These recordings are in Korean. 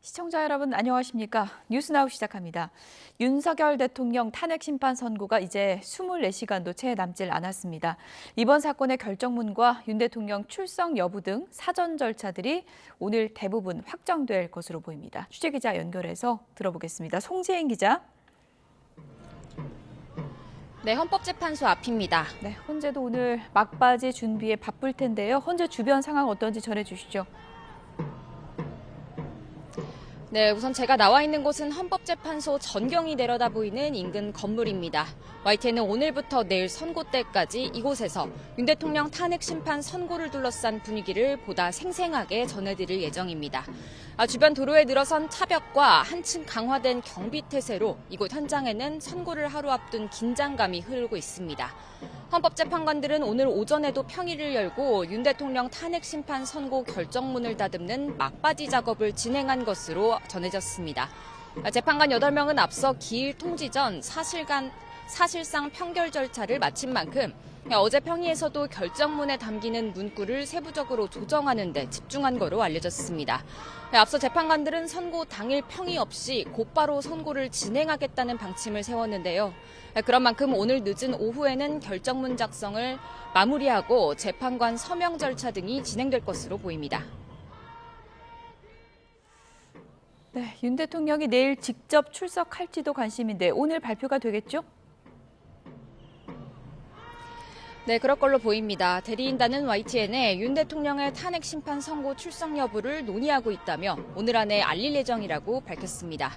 시청자 여러분 안녕하십니까? 뉴스나우 시작합니다. 윤석열 대통령 탄핵 심판 선고가 이제 24시간도 채 남질 않았습니다. 이번 사건의 결정문과 윤 대통령 출석 여부 등 사전 절차들이 오늘 대부분 확정될 것으로 보입니다. 취재기자 연결해서 들어보겠습니다. 송재인 기자. 네, 헌법재판소 앞입니다. 네, 헌재도 오늘 막바지 준비에 바쁠 텐데요. 헌재 주변 상황 어떤지 전해주시죠. 네, 우선 제가 나와 있는 곳은 헌법재판소 전경이 내려다 보이는 인근 건물입니다. YTN은 오늘부터 내일 선고 때까지 이곳에서 윤 대통령 탄핵 심판 선고를 둘러싼 분위기를 보다 생생하게 전해드릴 예정입니다. 주변 도로에 늘어선 차벽과 한층 강화된 경비 태세로 이곳 현장에는 선고를 하루 앞둔 긴장감이 흐르고 있습니다. 헌법재판관들은 오늘 오전에도 평의를 열고 윤 대통령 탄핵 심판 선고 결정문을 다듬는 막바지 작업을 진행한 것으로 전해졌습니다. 재판관 8명은 앞서 기일 통지 전 사실상 평결 절차를 마친 만큼 어제 평의에서도 결정문에 담기는 문구를 세부적으로 조정하는 데 집중한 거로 알려졌습니다. 앞서 재판관들은 선고 당일 평의 없이 곧바로 선고를 진행하겠다는 방침을 세웠는데요. 그런 만큼 오늘 늦은 오후에는 결정문 작성을 마무리하고 재판관 서명 절차 등이 진행될 것으로 보입니다. 네, 윤 대통령이 내일 직접 출석할지도 관심인데 오늘 발표가 되겠죠? 네, 그럴 걸로 보입니다. 대리인단은 YTN에 윤 대통령의 탄핵 심판 선고 출석 여부를 논의하고 있다며 오늘 안에 알릴 예정이라고 밝혔습니다.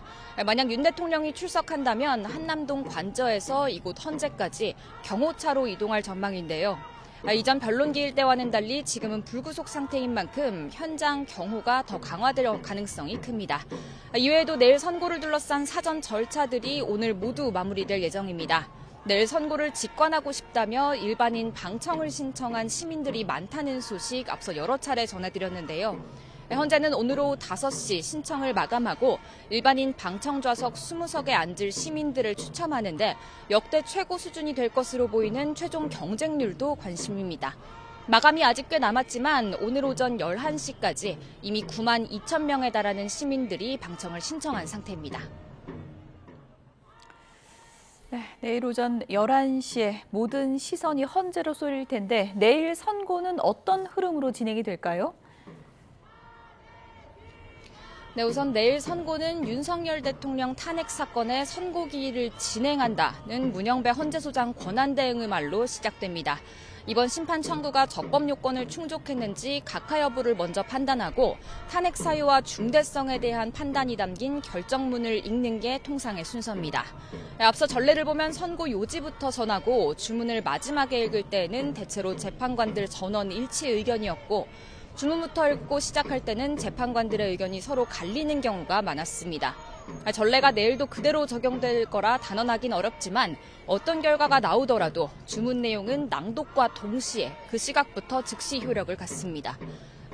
만약 윤 대통령이 출석한다면 한남동 관저에서 이곳 헌재까지 경호차로 이동할 전망인데요. 이전 변론 기일 때와는 달리 지금은 불구속 상태인 만큼 현장 경호가 더 강화될 가능성이 큽니다. 이외에도 내일 선고를 둘러싼 사전 절차들이 오늘 모두 마무리될 예정입니다. 내일 선고를 직관하고 싶다며 일반인 방청을 신청한 시민들이 많다는 소식 앞서 여러 차례 전해드렸는데요. 현재는 오늘 오후 5시 신청을 마감하고 일반인 방청 좌석 20석에 앉을 시민들을 추첨하는데 역대 최고 수준이 될 것으로 보이는 최종 경쟁률도 관심입니다. 마감이 아직 꽤 남았지만 오늘 오전 11시까지 이미 9만 2천 명에 달하는 시민들이 방청을 신청한 상태입니다. 네, 내일 오전 11시에 모든 시선이 헌재로 쏠릴 텐데 내일 선고는 어떤 흐름으로 진행이 될까요? 네, 우선 내일 선고는 윤석열 대통령 탄핵 사건의 선고 기일을 진행한다는 문영배 헌재소장 권한대행의 말로 시작됩니다. 이번 심판 청구가 적법 요건을 충족했는지 각하 여부를 먼저 판단하고 탄핵 사유와 중대성에 대한 판단이 담긴 결정문을 읽는 게 통상의 순서입니다. 앞서 전례를 보면 선고 요지부터 전하고 주문을 마지막에 읽을 때에는 대체로 재판관들 전원 일치 의견이었고 주문부터 읽고 시작할 때는 재판관들의 의견이 서로 갈리는 경우가 많았습니다. 전례가 내일도 그대로 적용될 거라 단언하긴 어렵지만 어떤 결과가 나오더라도 주문 내용은 낭독과 동시에 그 시각부터 즉시 효력을 갖습니다.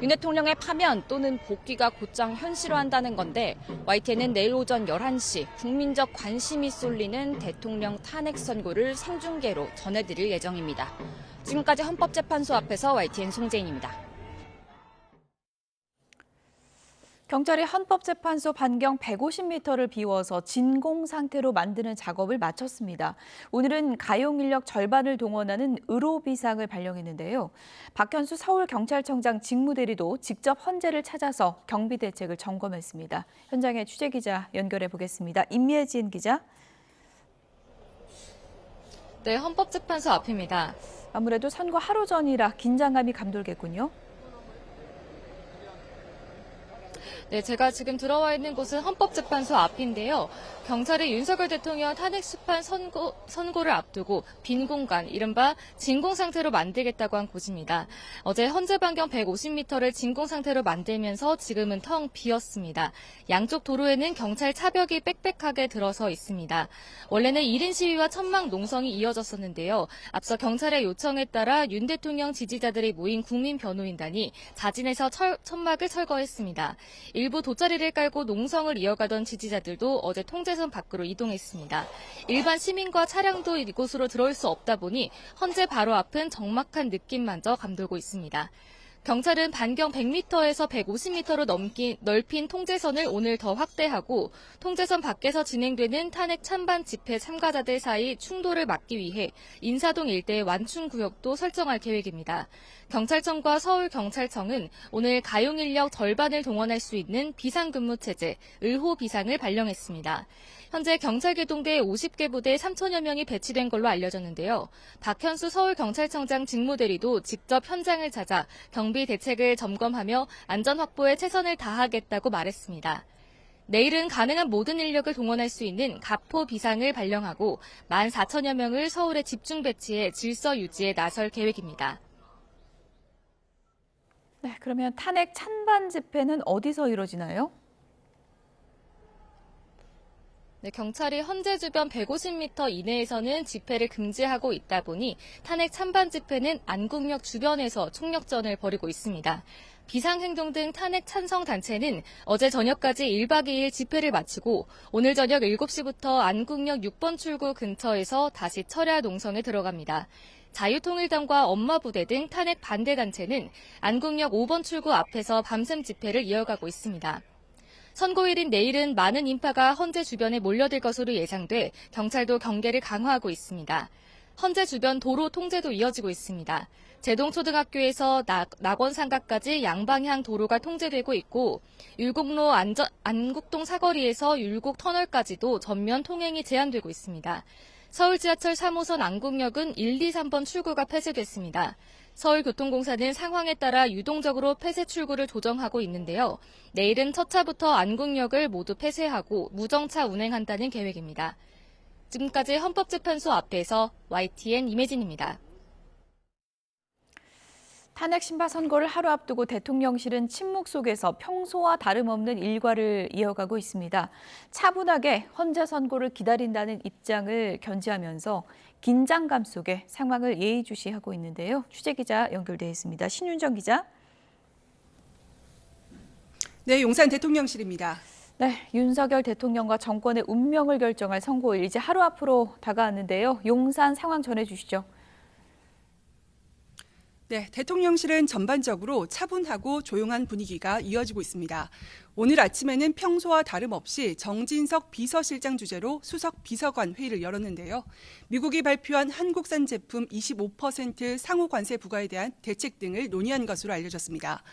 윤 대통령의 파면 또는 복귀가 곧장 현실화한다는 건데 YTN은 내일 오전 11시 국민적 관심이 쏠리는 대통령 탄핵 선고를 생중계로 전해드릴 예정입니다. 지금까지 헌법재판소 앞에서 YTN 송재인입니다. 경찰이 헌법재판소 반경 150m를 비워서 진공 상태로 만드는 작업을 마쳤습니다. 오늘은 가용 인력 절반을 동원하는 의료비상을 발령했는데요. 박현수 서울경찰청장 직무대리도 직접 헌재를 찾아서 경비 대책을 점검했습니다. 현장에 취재기자 연결해 보겠습니다. 임예진 기자. 네, 헌법재판소 앞입니다. 아무래도 선거 하루 전이라 긴장감이 감돌겠군요. 네, 제가 지금 들어와 있는 곳은 헌법재판소 앞인데요. 경찰이 윤석열 대통령 탄핵 심판 선고를 앞두고 빈 공간, 이른바 진공 상태로 만들겠다고 한 곳입니다. 어제 헌재 반경 150m를 진공 상태로 만들면서 지금은 텅 비었습니다. 양쪽 도로에는 경찰 차벽이 빽빽하게 들어서 있습니다. 원래는 1인 시위와 천막 농성이 이어졌었는데요. 앞서 경찰의 요청에 따라 윤 대통령 지지자들이 모인 국민변호인단이 자진해서 천막을 철거했습니다. 일부 돗자리를 깔고 농성을 이어가던 지지자들도 어제 통제선 밖으로 이동했습니다. 일반 시민과 차량도 이곳으로 들어올 수 없다 보니 헌재 바로 앞은 적막한 느낌마저 감돌고 있습니다. 경찰은 반경 100m에서 150m로 넓힌 통제선을 오늘 더 확대하고 통제선 밖에서 진행되는 탄핵 찬반 집회 참가자들 사이 충돌을 막기 위해 인사동 일대의 완충구역도 설정할 계획입니다. 경찰청과 서울경찰청은 오늘 가용 인력 절반을 동원할 수 있는 비상근무체제, 의호 비상을 발령했습니다. 현재 경찰계동대 50개 부대 3천여 명이 배치된 걸로 알려졌는데요. 박현수 서울경찰청장 직무대리도 직접 현장을 찾아 경비 대책을 점검하며 안전 확보에 최선을 다하겠다고 말했습니다. 내일은 가능한 모든 인력을 동원할 수 있는 가포 비상을 발령하고 14,000여 명을 서울에 집중 배치해 질서 유지에 나설 계획입니다. 네, 그러면 탄핵 찬반 집회는 어디서 이루어지나요? 네, 경찰이 헌재 주변 150m 이내에서는 집회를 금지하고 있다 보니 탄핵 찬반 집회는 안국역 주변에서 총력전을 벌이고 있습니다. 비상행동 등 탄핵 찬성 단체는 어제 저녁까지 1박 2일 집회를 마치고 오늘 저녁 7시부터 안국역 6번 출구 근처에서 다시 철야 농성에 들어갑니다. 자유통일당과 엄마부대 등 탄핵 반대 단체는 안국역 5번 출구 앞에서 밤샘 집회를 이어가고 있습니다. 선고일인 내일은 많은 인파가 헌재 주변에 몰려들 것으로 예상돼 경찰도 경계를 강화하고 있습니다. 헌재 주변 도로 통제도 이어지고 있습니다. 제동초등학교에서 낙원상가까지 양방향 도로가 통제되고 있고 율곡로 안국동 사거리에서 율곡터널까지도 전면 통행이 제한되고 있습니다. 서울 지하철 3호선 안국역은 1, 2, 3번 출구가 폐쇄됐습니다. 서울교통공사는 상황에 따라 유동적으로 폐쇄 출구를 조정하고 있는데요. 내일은 첫 차부터 안국역을 모두 폐쇄하고 무정차 운행한다는 계획입니다. 지금까지 헌법재판소 앞에서 YTN 임혜진입니다. 탄핵 심판 선고를 하루 앞두고 대통령실은 침묵 속에서 평소와 다름없는 일과를 이어가고 있습니다. 차분하게 헌재 선고를 기다린다는 입장을 견지하면서 긴장감 속에 상황을 예의주시하고 있는데요. 취재기자 연결돼 있습니다. 신윤정 기자. 네, 용산 대통령실입니다. 네, 윤석열 대통령과 정권의 운명을 결정할 선고일 이제 하루 앞으로 다가왔는데요. 용산 상황 전해주시죠. 네, 대통령실은 전반적으로 차분하고 조용한 분위기가 이어지고 있습니다. 오늘 아침에는 평소와 다름없이 정진석 비서실장 주재로 수석 비서관 회의를 열었는데요. 미국이 발표한 한국산 제품 25% 상호 관세 부과에 대한 대책 등을 논의한 것으로 알려졌습니다.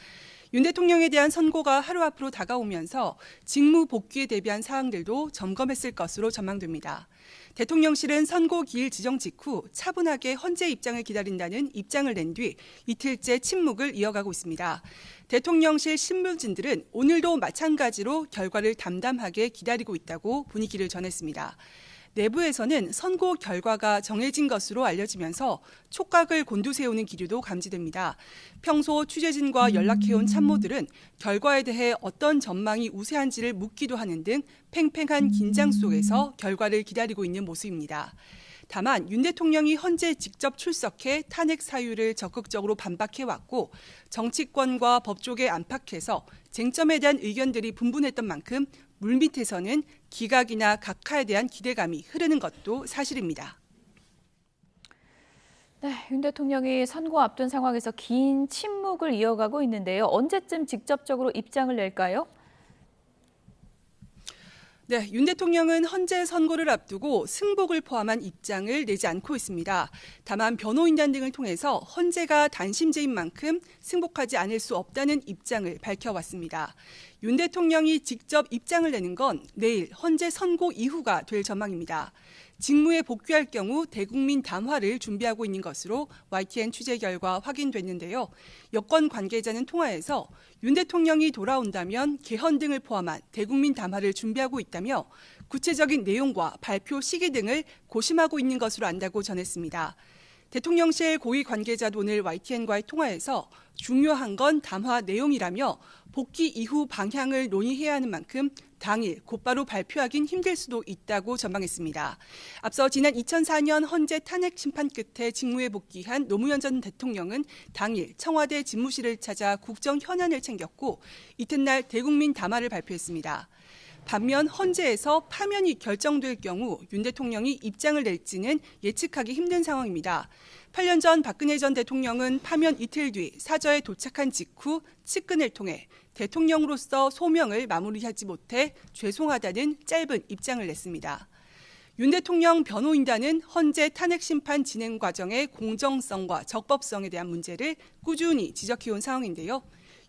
윤 대통령에 대한 선고가 하루 앞으로 다가오면서 직무 복귀에 대비한 사항들도 점검했을 것으로 전망됩니다. 대통령실은 선고 기일 지정 직후 차분하게 헌재 입장을 기다린다는 입장을 낸 뒤 이틀째 침묵을 이어가고 있습니다. 대통령실 신문진들은 오늘도 마찬가지로 결과를 담담하게 기다리고 있다고 분위기를 전했습니다. 내부에서는 선고 결과가 정해진 것으로 알려지면서 촉각을 곤두세우는 기류도 감지됩니다. 평소 취재진과 연락해온 참모들은 결과에 대해 어떤 전망이 우세한지를 묻기도 하는 등 팽팽한 긴장 속에서 결과를 기다리고 있는 모습입니다. 다만 윤 대통령이 헌재 직접 출석해 탄핵 사유를 적극적으로 반박해왔고 정치권과 법조계 안팎에서 쟁점에 대한 의견들이 분분했던 만큼 물밑에서는 기각이나 각하에 대한 기대감이 흐르는 것도 사실입니다. 네, 윤 대통령이 선고 앞둔 상황에서 긴 침묵을 이어가고 있는데요. 언제쯤 직접적으로 입장을 낼까요? 네, 윤 대통령은 헌재 선고를 앞두고 승복을 포함한 입장을 내지 않고 있습니다. 다만 변호인단 등을 통해서 헌재가 단심제인 만큼 승복하지 않을 수 없다는 입장을 밝혀왔습니다. 윤 대통령이 직접 입장을 내는 건 내일 헌재 선고 이후가 될 전망입니다. 직무에 복귀할 경우 대국민 담화를 준비하고 있는 것으로 YTN 취재 결과 확인됐는데요. 여권 관계자는 통화에서 윤 대통령이 돌아온다면 개헌 등을 포함한 대국민 담화를 준비하고 있다며 구체적인 내용과 발표 시기 등을 고심하고 있는 것으로 안다고 전했습니다. 대통령실 고위 관계자도 오늘 YTN과의 통화에서 중요한 건 담화 내용이라며 복귀 이후 방향을 논의해야 하는 만큼 당일 곧바로 발표하긴 힘들 수도 있다고 전망했습니다. 앞서 지난 2004년 헌재 탄핵 심판 끝에 직무에 복귀한 노무현 전 대통령은 당일 청와대 집무실을 찾아 국정 현안을 챙겼고 이튿날 대국민 담화를 발표했습니다. 반면 헌재에서 파면이 결정될 경우 윤 대통령이 입장을 낼지는 예측하기 힘든 상황입니다. 8년 전 박근혜 전 대통령은 파면 이틀 뒤 사저에 도착한 직후 측근을 통해 대통령으로서 소명을 마무리하지 못해 죄송하다는 짧은 입장을 냈습니다. 윤 대통령 변호인단은 헌재 탄핵 심판 진행 과정의 공정성과 적법성에 대한 문제를 꾸준히 지적해온 상황인데요.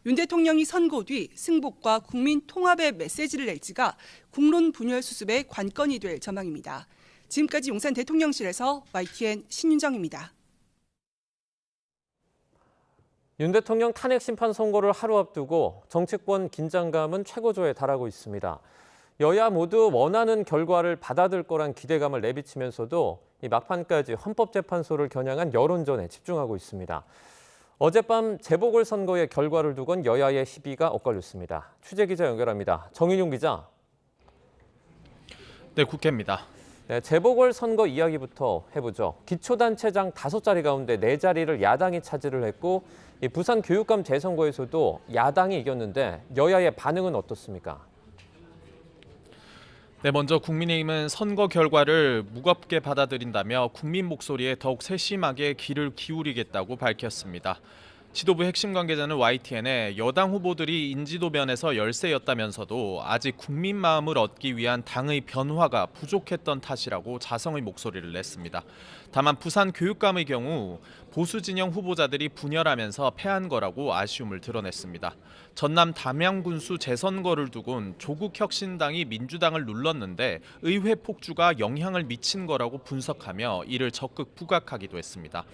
윤 대통령이 선고 뒤 승복과 국민 통합의 메시지를 낼지가 국론 분열 수습의 관건이 될 전망입니다. 지금까지 용산 대통령실에서 YTN 신윤정입니다. 윤 대통령 탄핵 심판 선고를 하루 앞두고 정치권 긴장감은 최고조에 달하고 있습니다. 여야 모두 원하는 결과를 받아들 거란 기대감을 내비치면서도 이 막판까지 헌법재판소를 겨냥한 여론전에 집중하고 있습니다. 어젯밤 재보궐선거의 결과를 두곤 여야의 시비가 엇갈렸습니다. 취재기자 연결합니다. 정인용 기자. 네, 국회입니다. 네, 재보궐선거 이야기부터 해보죠. 기초단체장 5자리 가운데 4자리를 야당이 차지를 했고 이 부산 교육감 재선거에서도 야당이 이겼는데 여야의 반응은 어떻습니까? 네, 먼저 국민의힘은 선거 결과를 무겁게 받아들인다며 국민 목소리에 더욱 세심하게 귀를 기울이겠다고 밝혔습니다. 지도부 핵심 관계자는 YTN에 여당 후보들이 인지도 면에서 열세였다면서도 아직 국민 마음을 얻기 위한 당의 변화가 부족했던 탓이라고 자성의 목소리를 냈습니다. 다만 부산 교육감의 경우 보수 진영 후보자들이 분열하면서 패한 거라고 아쉬움을 드러냈습니다. 전남 담양군수 재선거를 두곤 조국혁신당이 민주당을 눌렀는데 의회 폭주가 영향을 미친 거라고 분석하며 이를 적극 부각하기도 했습니다.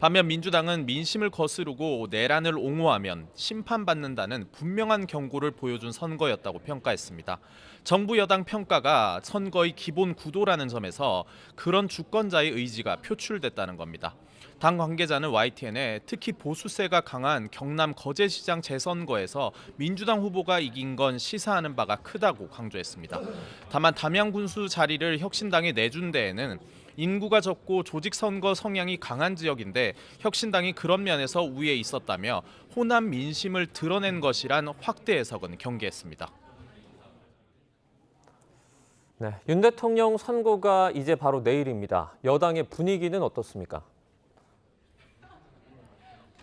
반면 민주당은 민심을 거스르고 내란을 옹호하면 심판받는다는 분명한 경고를 보여준 선거였다고 평가했습니다. 정부 여당 평가가 선거의 기본 구도라는 점에서 그런 주권자의 의지가 표출됐다는 겁니다. 당 관계자는 YTN에 특히 보수세가 강한 경남 거제시장 재선거에서 민주당 후보가 이긴 건 시사하는 바가 크다고 강조했습니다. 다만 담양군수 자리를 혁신당에 내준 데에는 인구가 적고 조직선거 성향이 강한 지역인데 혁신당이 그런 면에서 우위에 있었다며 호남 민심을 드러낸 것이란 확대 해석은 경계했습니다. 네, 윤 대통령 선고가 이제 바로 내일입니다. 여당의 분위기는 어떻습니까?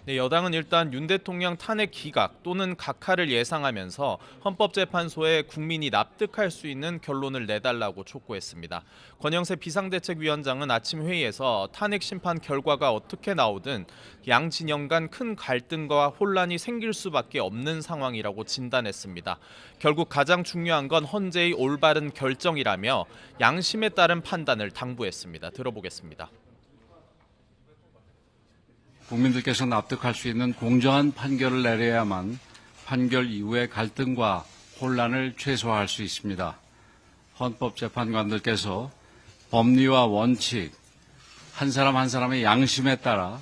네, 여당은 일단 윤 대통령 탄핵 기각 또는 각하를 예상하면서 헌법재판소에 국민이 납득할 수 있는 결론을 내달라고 촉구했습니다. 권영세 비상대책위원장은 아침 회의에서 탄핵 심판 결과가 어떻게 나오든 양 진영 간 큰 갈등과 혼란이 생길 수밖에 없는 상황이라고 진단했습니다. 결국 가장 중요한 건 헌재의 올바른 결정이라며 양심에 따른 판단을 당부했습니다. 들어보겠습니다. 국민들께서 납득할 수 있는 공정한 판결을 내려야만 판결 이후의 갈등과 혼란을 최소화할 수 있습니다. 헌법재판관들께서 법리와 원칙, 한 사람 한 사람의 양심에 따라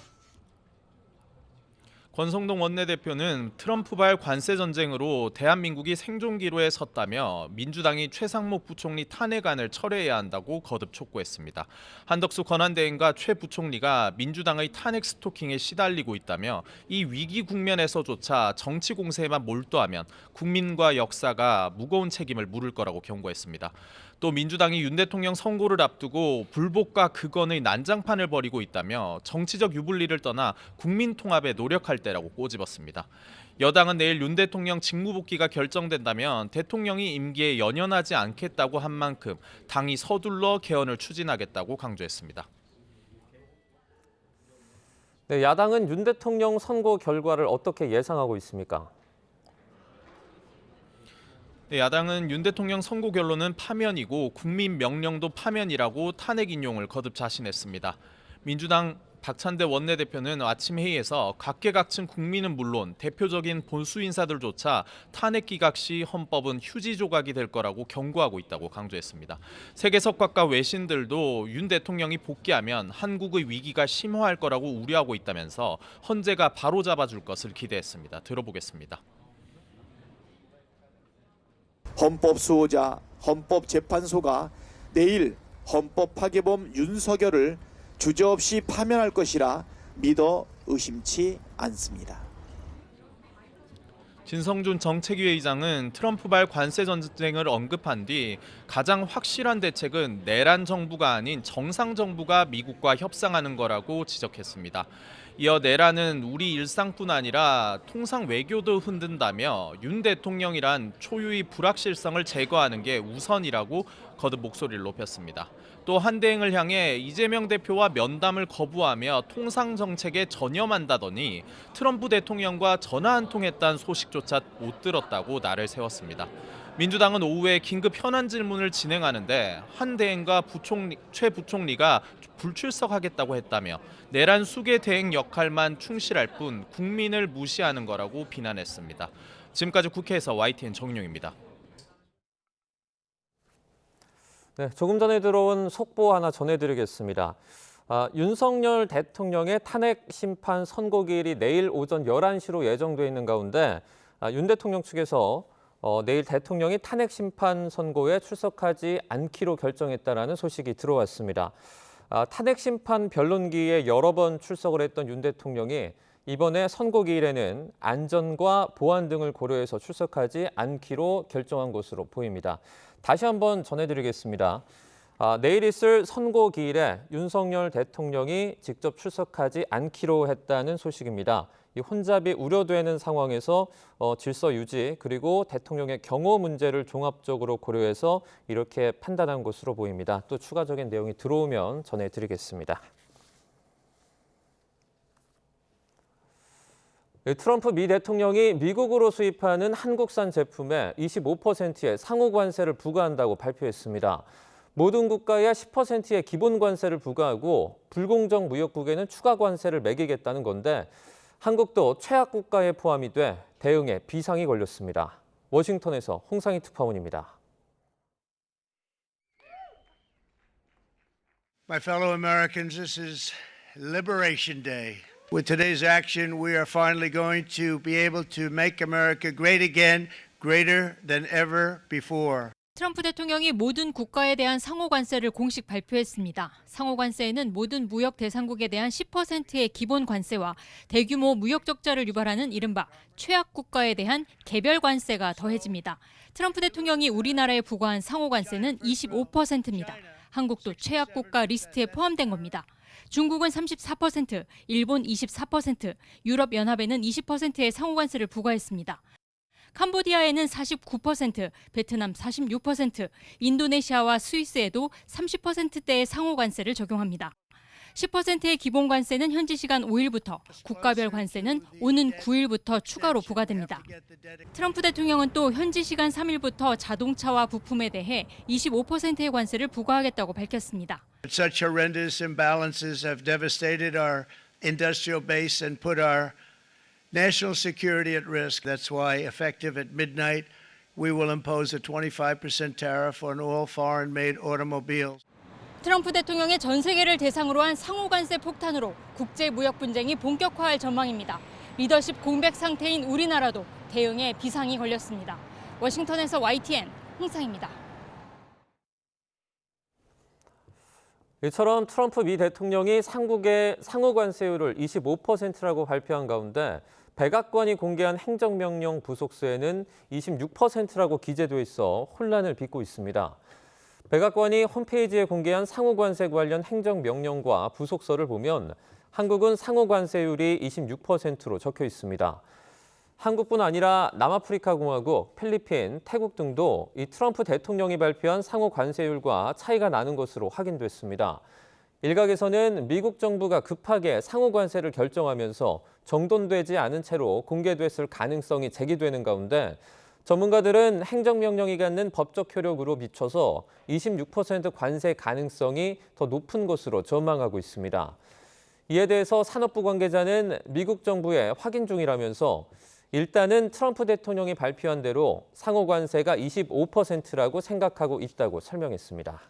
권성동 원내대표는 트럼프발 관세 전쟁으로 대한민국이 생존기로에 섰다며 민주당이 최상목 부총리 탄핵안을 철회해야 한다고 거듭 촉구했습니다. 한덕수 권한대행과 최 부총리가 민주당의 탄핵 스토킹에 시달리고 있다며 이 위기 국면에서조차 정치 공세에만 몰두하면 국민과 역사가 무거운 책임을 물을 거라고 경고했습니다. 또 민주당이 윤 대통령 선고를 앞두고 불복과 극언의 난장판을 벌이고 있다며 정치적 유불리를 떠나 국민 통합에 노력할 때라고 꼬집었습니다. 여당은 내일 윤 대통령 직무복귀가 결정된다면 대통령이 임기에 연연하지 않겠다고 한 만큼 당이 서둘러 개헌을 추진하겠다고 강조했습니다. 네, 야당은 윤 대통령 선고 결과를 어떻게 예상하고 있습니까? 네, 야당은 윤 대통령 선고 결론은 파면이고 국민 명령도 파면이라고 탄핵 인용을 거듭 자신했습니다. 민주당 박찬대 원내대표는 아침 회의에서 각계각층 국민은 물론 대표적인 본수 인사들조차 탄핵 기각 시 헌법은 휴지 조각이 될 거라고 경고하고 있다고 강조했습니다. 세계 석학과 외신들도 윤 대통령이 복귀하면 한국의 위기가 심화할 거라고 우려하고 있다면서 헌재가 바로잡아줄 것을 기대했습니다. 들어보겠습니다. 헌법 수호자 헌법재판소가 내일 헌법 파괴범 윤석열을 주저없이 파면할 것이라 믿어 의심치 않습니다. 진성준 정책위 의장은 트럼프발 관세 전쟁을 언급한 뒤 가장 확실한 대책은 내란 정부가 아닌 정상 정부가 미국과 협상하는 거라고 지적했습니다. 이어 내란은 우리 일상뿐 아니라 통상 외교도 흔든다며 윤 대통령이란 초유의 불확실성을 제거하는 게 우선이라고 거듭 목소리를 높였습니다. 또 한대행을 향해 이재명 대표와 면담을 거부하며 통상 정책에 전념한다더니 트럼프 대통령과 전화 한 통 했다는 소식조차 못 들었다고 날을 세웠습니다. 민주당은 오후에 긴급 현안 질문을 진행하는데 한대행과 최 부총리가 불출석하겠다고 했다며 내란 수계 대행 역할만 충실할 뿐 국민을 무시하는 거라고 비난했습니다. 지금까지 국회에서 YTN 정윤용입니다. 네, 조금 전에 들어온 속보 하나 전해드리겠습니다. 윤석열 대통령의 탄핵 심판 선고기일이 내일 오전 11시로 예정돼 있는 가운데 윤 대통령 측에서 내일 대통령이 탄핵 심판 선고에 출석하지 않기로 결정했다라는 소식이 들어왔습니다. 탄핵 심판 변론기에 여러 번 출석을 했던 윤 대통령이 이번에 선고기일에는 안전과 보안 등을 고려해서 출석하지 않기로 결정한 것으로 보입니다. 다시 한번 전해드리겠습니다. 내일 있을 선고기일에 윤석열 대통령이 직접 출석하지 않기로 했다는 소식입니다. 이 혼잡이 우려되는 상황에서 질서 유지 그리고 대통령의 경호 문제를 종합적으로 고려해서 이렇게 판단한 것으로 보입니다. 또 추가적인 내용이 들어오면 전해드리겠습니다. 트럼프 미 대통령이 미국으로 수입하는 한국산 제품에 25%의 상호 관세를 부과한다고 발표했습니다. 모든 국가에 10%의 기본 관세를 부과하고 불공정 무역국에는 추가 관세를 매기겠다는 건데 한국도 최악 국가에 포함이 돼 대응에 비상이 걸렸습니다. 워싱턴에서 홍상희 특파원입니다. My fellow Americans, this is Liberation Day. With today's action, we are finally going to be able to make America great again, greater than ever before. 트럼프 대통령이 모든 국가에 대한 상호 관세를 공식 발표했습니다. 상호 관세에는 모든 무역 대상국에 대한 10%의 기본 관세와 대규모 무역 적자를 유발하는 이른바 최악 국가에 대한 개별 관세가 더해집니다. 트럼프 대통령이 우리나라에 부과한 상호 관세는 25%입니다. 한국도 최악 국가 리스트에 포함된 겁니다. 중국은 34%, 일본 24%, 유럽연합에는 20%의 상호관세를 부과했습니다. 캄보디아에는 49%, 베트남 46%, 인도네시아와 스위스에도 30%대의 상호관세를 적용합니다. 10%의 기본 관세는 현지 시간 5일부터, 국가별 관세는 오는 9일부터 추가로 부과됩니다. 트럼프 대통령은 또 현지 시간 3일부터 자동차와 부품에 대해 25%의 관세를 부과하겠다고 밝혔습니다. Such horrendous imbalances have devastated our industrial base and put our national security at risk. That's why, effective at midnight, we will impose a 25% tariff on all foreign-made automobiles. 트럼프 대통령의 전 세계를 대상으로 한 상호관세 폭탄으로 국제 무역 분쟁이 본격화할 전망입니다. 리더십 공백 상태인 우리나라도 대응에 비상이 걸렸습니다. 워싱턴에서 YTN 홍상입니다. 이처럼 트럼프 미 대통령이 한국의 상호관세율을 25%라고 발표한 가운데 백악관이 공개한 행정명령 부속서에는 26%라고 기재돼 있어 혼란을 빚고 있습니다. 백악관이 홈페이지에 공개한 상호관세 관련 행정명령과 부속서를 보면 한국은 상호관세율이 26%로 적혀 있습니다. 한국뿐 아니라 남아프리카 공화국, 필리핀, 태국 등도 이 트럼프 대통령이 발표한 상호관세율과 차이가 나는 것으로 확인됐습니다. 일각에서는 미국 정부가 급하게 상호관세를 결정하면서 정돈되지 않은 채로 공개됐을 가능성이 제기되는 가운데 전문가들은 행정명령이 갖는 법적 효력으로 비춰서 26% 관세 가능성이 더 높은 것으로 전망하고 있습니다. 이에 대해서 산업부 관계자는 미국 정부에 확인 중이라면서 일단은 트럼프 대통령이 발표한 대로 상호관세가 25%라고 생각하고 있다고 설명했습니다.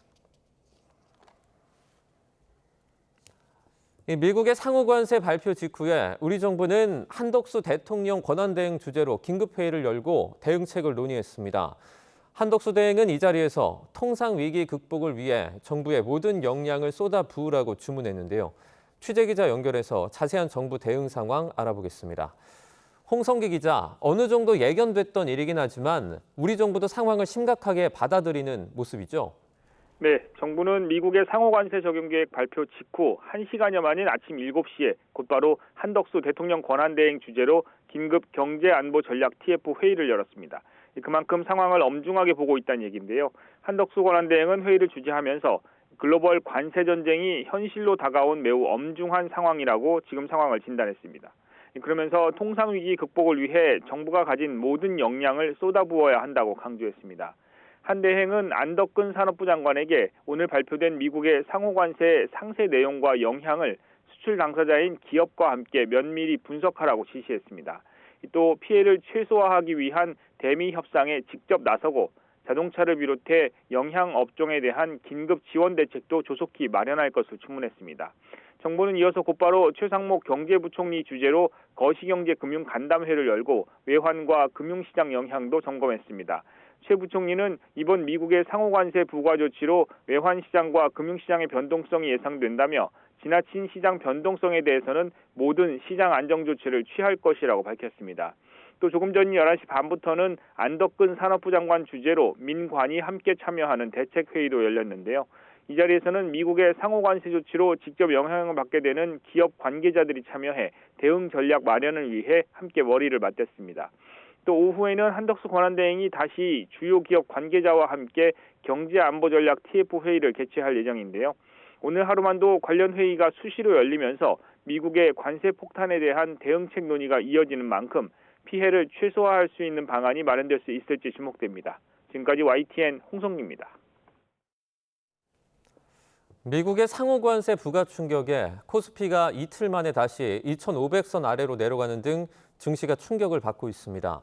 미국의 상호관세 발표 직후에 우리 정부는 한덕수 대통령 권한대행 주재로 긴급회의를 열고 대응책을 논의했습니다. 한덕수 대행은 이 자리에서 통상위기 극복을 위해 정부의 모든 역량을 쏟아부으라고 주문했는데요. 취재기자 연결해서 자세한 정부 대응 상황 알아보겠습니다. 홍성기 기자, 어느 정도 예견됐던 일이긴 하지만 우리 정부도 상황을 심각하게 받아들이는 모습이죠. 네, 정부는 미국의 상호관세 적용 계획 발표 직후 1시간여 만인 아침 7시에 곧바로 한덕수 대통령 권한대행 주재로 긴급 경제안보전략 TF 회의를 열었습니다. 그만큼 상황을 엄중하게 보고 있다는 얘기인데요. 한덕수 권한대행은 회의를 주재하면서 글로벌 관세 전쟁이 현실로 다가온 매우 엄중한 상황이라고 지금 상황을 진단했습니다. 그러면서 통상위기 극복을 위해 정부가 가진 모든 역량을 쏟아부어야 한다고 강조했습니다. 한 대행은 안덕근 산업부 장관에게 오늘 발표된 미국의 상호관세 상세 내용과 영향을 수출 당사자인 기업과 함께 면밀히 분석하라고 지시했습니다. 또 피해를 최소화하기 위한 대미 협상에 직접 나서고 자동차를 비롯해 영향 업종에 대한 긴급 지원 대책도 조속히 마련할 것을 주문했습니다. 정부는 이어서 곧바로 최상목 경제부총리 주재로 거시경제금융 간담회를 열고 외환과 금융시장 영향도 점검했습니다. 최 부총리는 이번 미국의 상호관세 부과 조치로 외환시장과 금융시장의 변동성이 예상된다며 지나친 시장 변동성에 대해서는 모든 시장 안정 조치를 취할 것이라고 밝혔습니다. 또 조금 전 11시 반부터는 안덕근 산업부 장관 주재로 민관이 함께 참여하는 대책회의도 열렸는데요. 이 자리에서는 미국의 상호관세 조치로 직접 영향을 받게 되는 기업 관계자들이 참여해 대응 전략 마련을 위해 함께 머리를 맞댔습니다. 또 오후에는 한덕수 권한대행이 다시 주요 기업 관계자와 함께 경제안보전략 TF 회의를 개최할 예정인데요. 오늘 하루만도 관련 회의가 수시로 열리면서 미국의 관세 폭탄에 대한 대응책 논의가 이어지는 만큼 피해를 최소화할 수 있는 방안이 마련될 수 있을지 주목됩니다. 지금까지 YTN 홍성기입니다. 미국의 상호관세 부과 충격에 코스피가 이틀 만에 다시 2,500선 아래로 내려가는 등 증시가 충격을 받고 있습니다.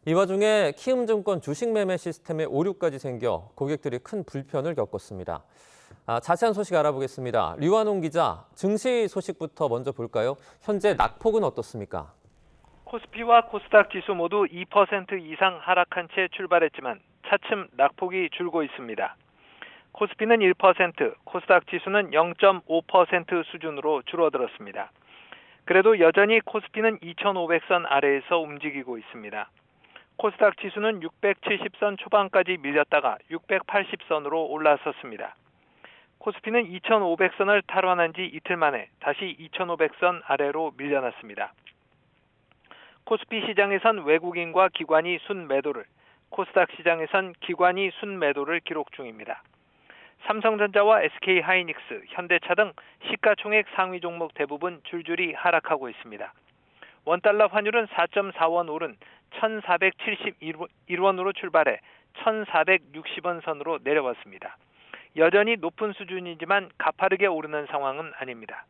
이 와중에 키움증권 주식 매매 시스템에 오류까지 생겨 고객들이 큰 불편을 겪었습니다. 자세한 소식 알아보겠습니다. 류완홍 기자, 증시 소식부터 먼저 볼까요? 현재 낙폭은 어떻습니까? 코스피와 코스닥 지수 모두 2% 이상 하락한 채 출발했지만 차츰 낙폭이 줄고 있습니다. 코스피는 1%, 코스닥 지수는 0.5% 수준으로 줄어들었습니다. 그래도 여전히 코스피는 2,500선 아래에서 움직이고 있습니다. 코스닥 지수는 670선 초반까지 밀렸다가 680선으로 올라섰습니다. 코스피는 2,500선을 탈환한 지 이틀 만에 다시 2,500선 아래로 밀려났습니다. 코스피 시장에선 외국인과 기관이 순매도를, 코스닥 시장에선 기관이 순매도를 기록 중입니다. 삼성전자와 SK하이닉스, 현대차 등 시가총액 상위 종목 대부분 줄줄이 하락하고 있습니다. 원달러 환율은 4.4원 오른 1,471원으로 출발해 1,460원 선으로 내려왔습니다. 여전히 높은 수준이지만 가파르게 오르는 상황은 아닙니다.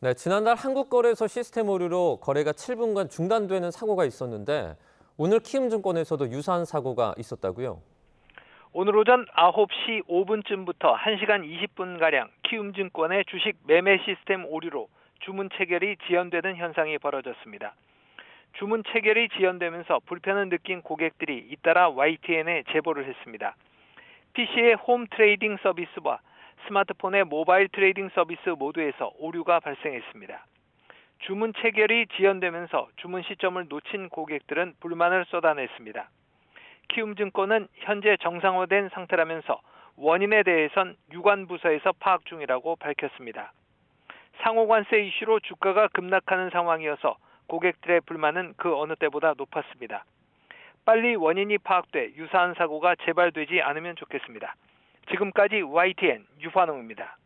네, 지난달 한국거래소 시스템 오류로 거래가 7분간 중단되는 사고가 있었는데 오늘 키움증권에서도 유사한 사고가 있었다고요? 오늘 오전 9시 5분쯤부터 1시간 20분가량 키움증권의 주식 매매 시스템 오류로 주문 체결이 지연되는 현상이 벌어졌습니다. 주문 체결이 지연되면서 불편을 느낀 고객들이 잇따라 YTN에 제보를 했습니다. PC의 홈 트레이딩 서비스와 스마트폰의 모바일 트레이딩 서비스 모두에서 오류가 발생했습니다. 주문 체결이 지연되면서 주문 시점을 놓친 고객들은 불만을 쏟아냈습니다. 키움증권은 현재 정상화된 상태라면서 원인에 대해선 유관부서에서 파악 중이라고 밝혔습니다. 상호관세 이슈로 주가가 급락하는 상황이어서 고객들의 불만은 그 어느 때보다 높았습니다. 빨리 원인이 파악돼 유사한 사고가 재발되지 않으면 좋겠습니다. 지금까지 YTN 유환홍입니다.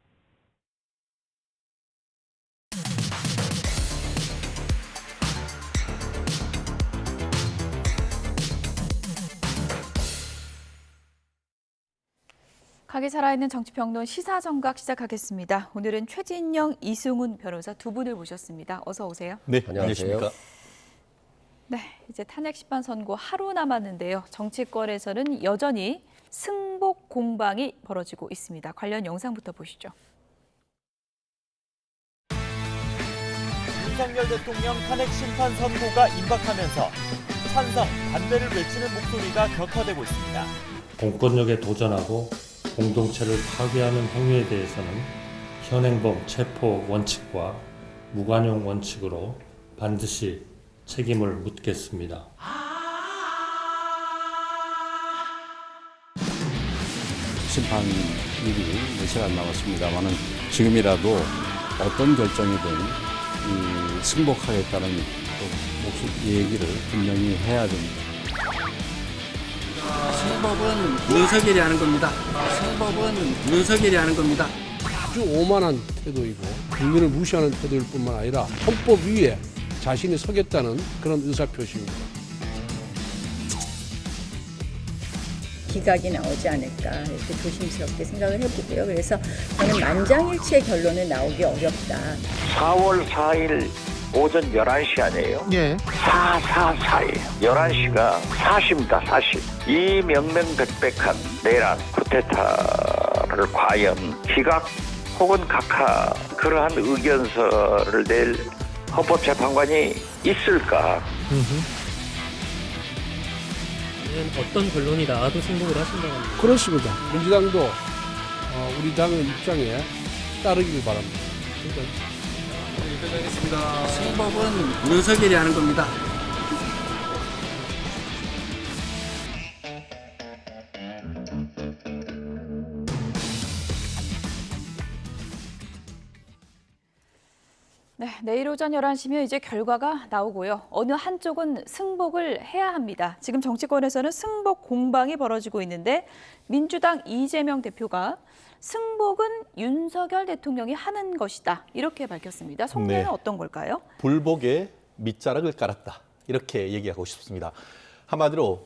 각이 살아있는 정치평론 시사정각 시작하겠습니다. 오늘은 최진영, 이승훈 변호사 두 분을 모셨습니다. 어서 오세요. 네, 안녕하십니까. 네, 이제 탄핵 심판 선고 하루 남았는데요. 정치권에서는 여전히 승복 공방이 벌어지고 있습니다. 관련 영상부터 보시죠. 윤석열 대통령 탄핵 심판 선고가 임박하면서 찬성, 반대를 외치는 목소리가 격화되고 있습니다. 공권력에 도전하고 공동체를 파괴하는 행위에 대해서는 현행범 체포 원칙과 무관용 원칙으로 반드시 책임을 묻겠습니다. 심판일이 몇 시간 남았습니다만은 지금이라도 어떤 결정이든 승복하겠다는 얘기를 분명히 해야 됩니다. 승복은 윤석열이 하는 겁니다. 승복은 윤석열이 하는 겁니다. 아주 오만한 태도이고 국민을 무시하는 태도일 뿐만 아니라 헌법 위에 자신이 서겠다는 그런 의사표시입니다. 기각이 나오지 않을까 이렇게 조심스럽게 생각을 해보고요. 그래서 저는 만장일치의 결론은 나오기 어렵다. 4월 4일 오전 11시 아니에요? 예. 444예요. 11시가 4시입니다, 4시. 이 명명백백한 내란 쿠데타를 과연 기각 혹은 각하 그러한 의견서를 낼 헌법재판관이 있을까? 어떤 결론이 나와도 승복을 하신다고 합니다. 그렇습니다. 민주당도 우리 당의 입장에 따르기를 바랍니다. 승복은 윤석열이 하는 겁니다. 네, 내일 오전 11시면 이제 결과가 나오고요. 어느 한쪽은 승복을 해야 합니다. 지금 정치권에서는 승복 공방이 벌어지고 있는데 민주당 이재명 대표가 승복은 윤석열 대통령이 하는 것이다. 이렇게 밝혔습니다. 속내는 네. 어떤 걸까요? 불복에 밑자락을 깔았다. 이렇게 얘기하고 싶습니다. 한마디로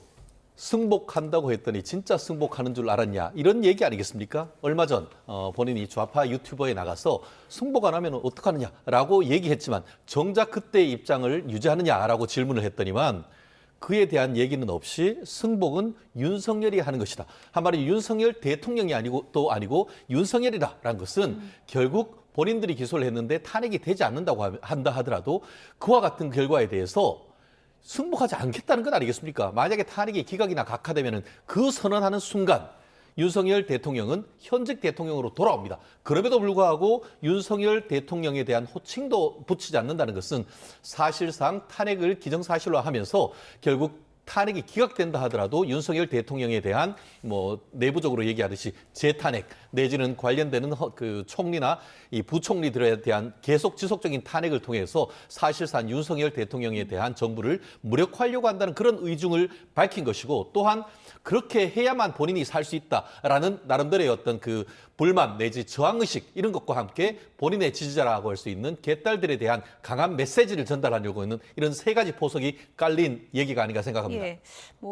승복한다고 했더니 진짜 승복하는 줄 알았냐 이런 얘기 아니겠습니까? 얼마 전 본인이 좌파 유튜버에 나가서 승복 안 하면 어떡하느냐라고 얘기했지만 정작 그때의 입장을 유지하느냐라고 질문을 했더니만 그에 대한 얘기는 없이 승복은 윤석열이 하는 것이다. 한마디로 윤석열 대통령이 아니고 윤석열이다라는 것은 결국 본인들이 기소를 했는데 탄핵이 되지 않는다고 한다 하더라도 그와 같은 결과에 대해서 승복하지 않겠다는 것 아니겠습니까? 만약에 탄핵이 기각이나 각하되면 그 선언하는 순간 윤석열 대통령은 현직 대통령으로 돌아옵니다. 그럼에도 불구하고 윤석열 대통령에 대한 호칭도 붙이지 않는다는 것은 사실상 탄핵을 기정사실화하면서 결국 탄핵이 기각된다 하더라도 윤석열 대통령에 대한 내부적으로 얘기하듯이 재탄핵 내지는 관련되는 그 총리나 이 부총리들에 대한 계속 지속적인 탄핵을 통해서 사실상 윤석열 대통령에 대한 정부를 무력화하려고 한다는 그런 의중을 밝힌 것이고 또한 그렇게 해야만 본인이 살 수 있다라는 나름대로의 어떤 그 불만 내지 저항의식 이런 것과 함께 본인의 지지자라고 할 수 있는 개딸들에 대한 강한 메시지를 전달하려고 하는 이런 세 가지 포석이 깔린 얘기가 아닌가 생각합니다. 예,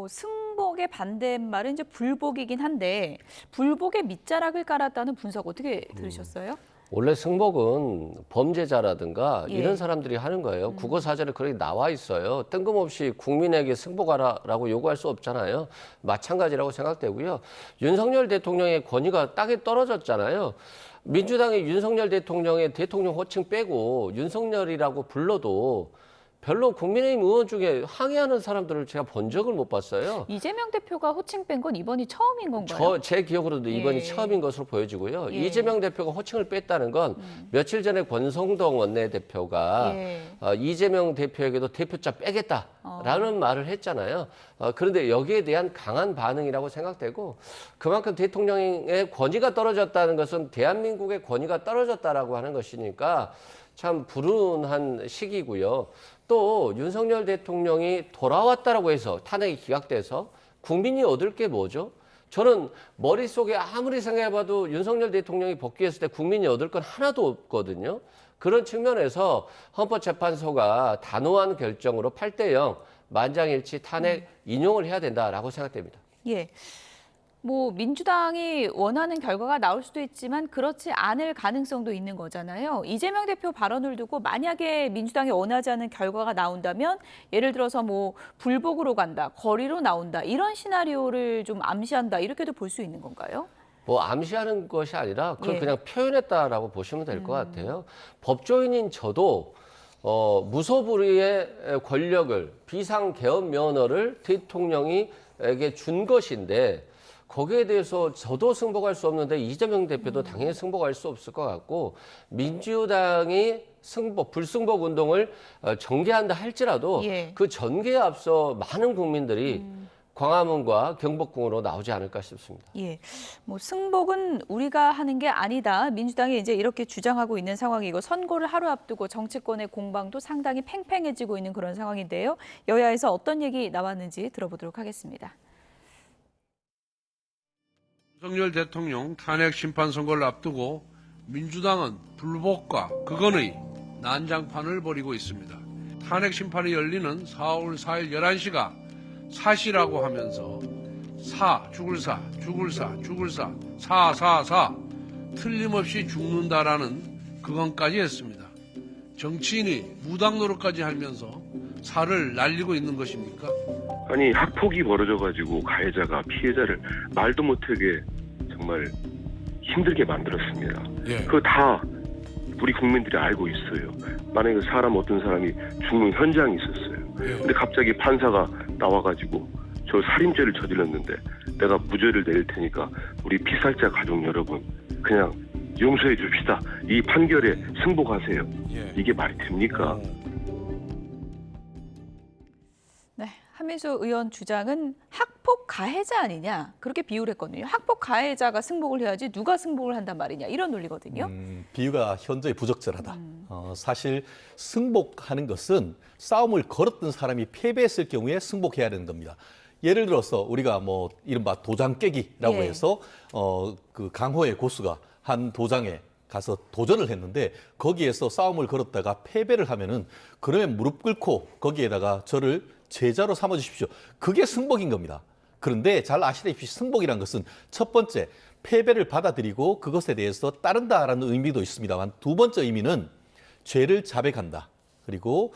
승복의 반대말은 이제 불복이긴 한데 불복의 밑자락을 깔았다는 분석 어떻게 들으셨어요? 원래 승복은 범죄자라든가 예. 이런 사람들이 하는 거예요. 국어사전에 그렇게 나와 있어요. 뜬금없이 국민에게 승복하라고 요구할 수 없잖아요. 마찬가지라고 생각되고요. 윤석열 대통령의 권위가 땅에 떨어졌잖아요. 민주당이 윤석열 대통령의 대통령 호칭 빼고 윤석열이라고 불러도 별로 국민의힘 의원 중에 항의하는 사람들을 제가 본 적을 못 봤어요. 이재명 대표가 호칭 뺀 건 이번이 처음인 건가요? 제 기억으로도 이번이 예. 처음인 것으로 보여지고요. 예. 이재명 대표가 호칭을 뺐다는 건 며칠 전에 권성동 원내대표가 예. 이재명 대표에게도 대표자 빼겠다라는 말을 했잖아요. 그런데 여기에 대한 강한 반응이라고 생각되고 그만큼 대통령의 권위가 떨어졌다는 것은 대한민국의 권위가 떨어졌다라고 하는 것이니까 참 불운한 시기고요. 또 윤석열 대통령이 돌아왔다라고 해서 탄핵이 기각돼서 국민이 얻을 게 뭐죠? 저는 머릿속에 아무리 생각해봐도 윤석열 대통령이 복귀했을 때 국민이 얻을 건 하나도 없거든요. 그런 측면에서 헌법재판소가 단호한 결정으로 8대0 만장일치 탄핵 인용을 해야 된다라고 생각됩니다. 예. 민주당이 원하는 결과가 나올 수도 있지만 그렇지 않을 가능성도 있는 거잖아요. 이재명 대표 발언을 두고 만약에 민주당이 원하지 않는 결과가 나온다면 예를 들어서 불복으로 간다, 거리로 나온다 이런 시나리오를 좀 암시한다 이렇게도 볼 수 있는 건가요? 암시하는 것이 아니라 그걸 예. 그냥 표현했다고 보시면 될 것 같아요. 법조인인 저도 무소불위의 권력을 비상개헌 면허를 대통령에게 준 것인데 거기에 대해서 저도 승복할 수 없는데 이재명 대표도 당연히 승복할 수 없을 것 같고 민주당이 불승복 운동을 전개한다 할지라도 예. 그 전개에 앞서 많은 국민들이 광화문과 경복궁으로 나오지 않을까 싶습니다. 예, 뭐 승복은 우리가 하는 게 아니다. 민주당이 이제 이렇게 주장하고 있는 상황이고 선거를 하루 앞두고 정치권의 공방도 상당히 팽팽해지고 있는 그런 상황인데요. 여야에서 어떤 얘기 나왔는지 들어보도록 하겠습니다. 윤석열 대통령 탄핵 심판 선거를 앞두고 민주당은 불복과 극언의 난장판을 벌이고 있습니다. 탄핵 심판이 열리는 4월 4일 11시가 사시라고 하면서 죽을 사, 틀림없이 죽는다라는 그건까지 했습니다. 정치인이 무당 노릇까지 하면서 사를 날리고 있는 것입니까? 아니 학폭이 벌어져가지고 가해자가 피해자를 말도 못하게 정말 힘들게 만들었습니다. 예. 그거 다 우리 국민들이 알고 있어요. 만약에 어떤 사람이 죽는 현장이 있었어요. 근데 갑자기 판사가 나와가지고 저 살인죄를 저질렀는데 내가 무죄를 내릴 테니까 우리 피살자 가족 여러분 그냥 용서해 줍시다. 이 판결에 승복하세요. 이게 말이 됩니까? 네, 한민수 의원 주장은 학폭 가해자 아니냐 그렇게 비유를 했거든요. 학폭 가해자가 승복을 해야지 누가 승복을 한단 말이냐 이런 논리거든요. 비유가 현저히 부적절하다. 사실 승복하는 것은 싸움을 걸었던 사람이 패배했을 경우에 승복해야 되는 겁니다. 예를 들어서 우리가 뭐 이른바 도장 깨기라고 예. 해서 그 강호의 고수가 한 도장에 가서 도전을 했는데 거기에서 싸움을 걸었다가 패배를 하면은 그러면 무릎 꿇고 거기에다가 저를 제자로 삼아 주십시오. 그게 승복인 겁니다. 그런데 잘 아시다시피 승복이란 것은 첫 번째 패배를 받아들이고 그것에 대해서 따른다라는 의미도 있습니다만 두 번째 의미는 죄를 자백한다. 그리고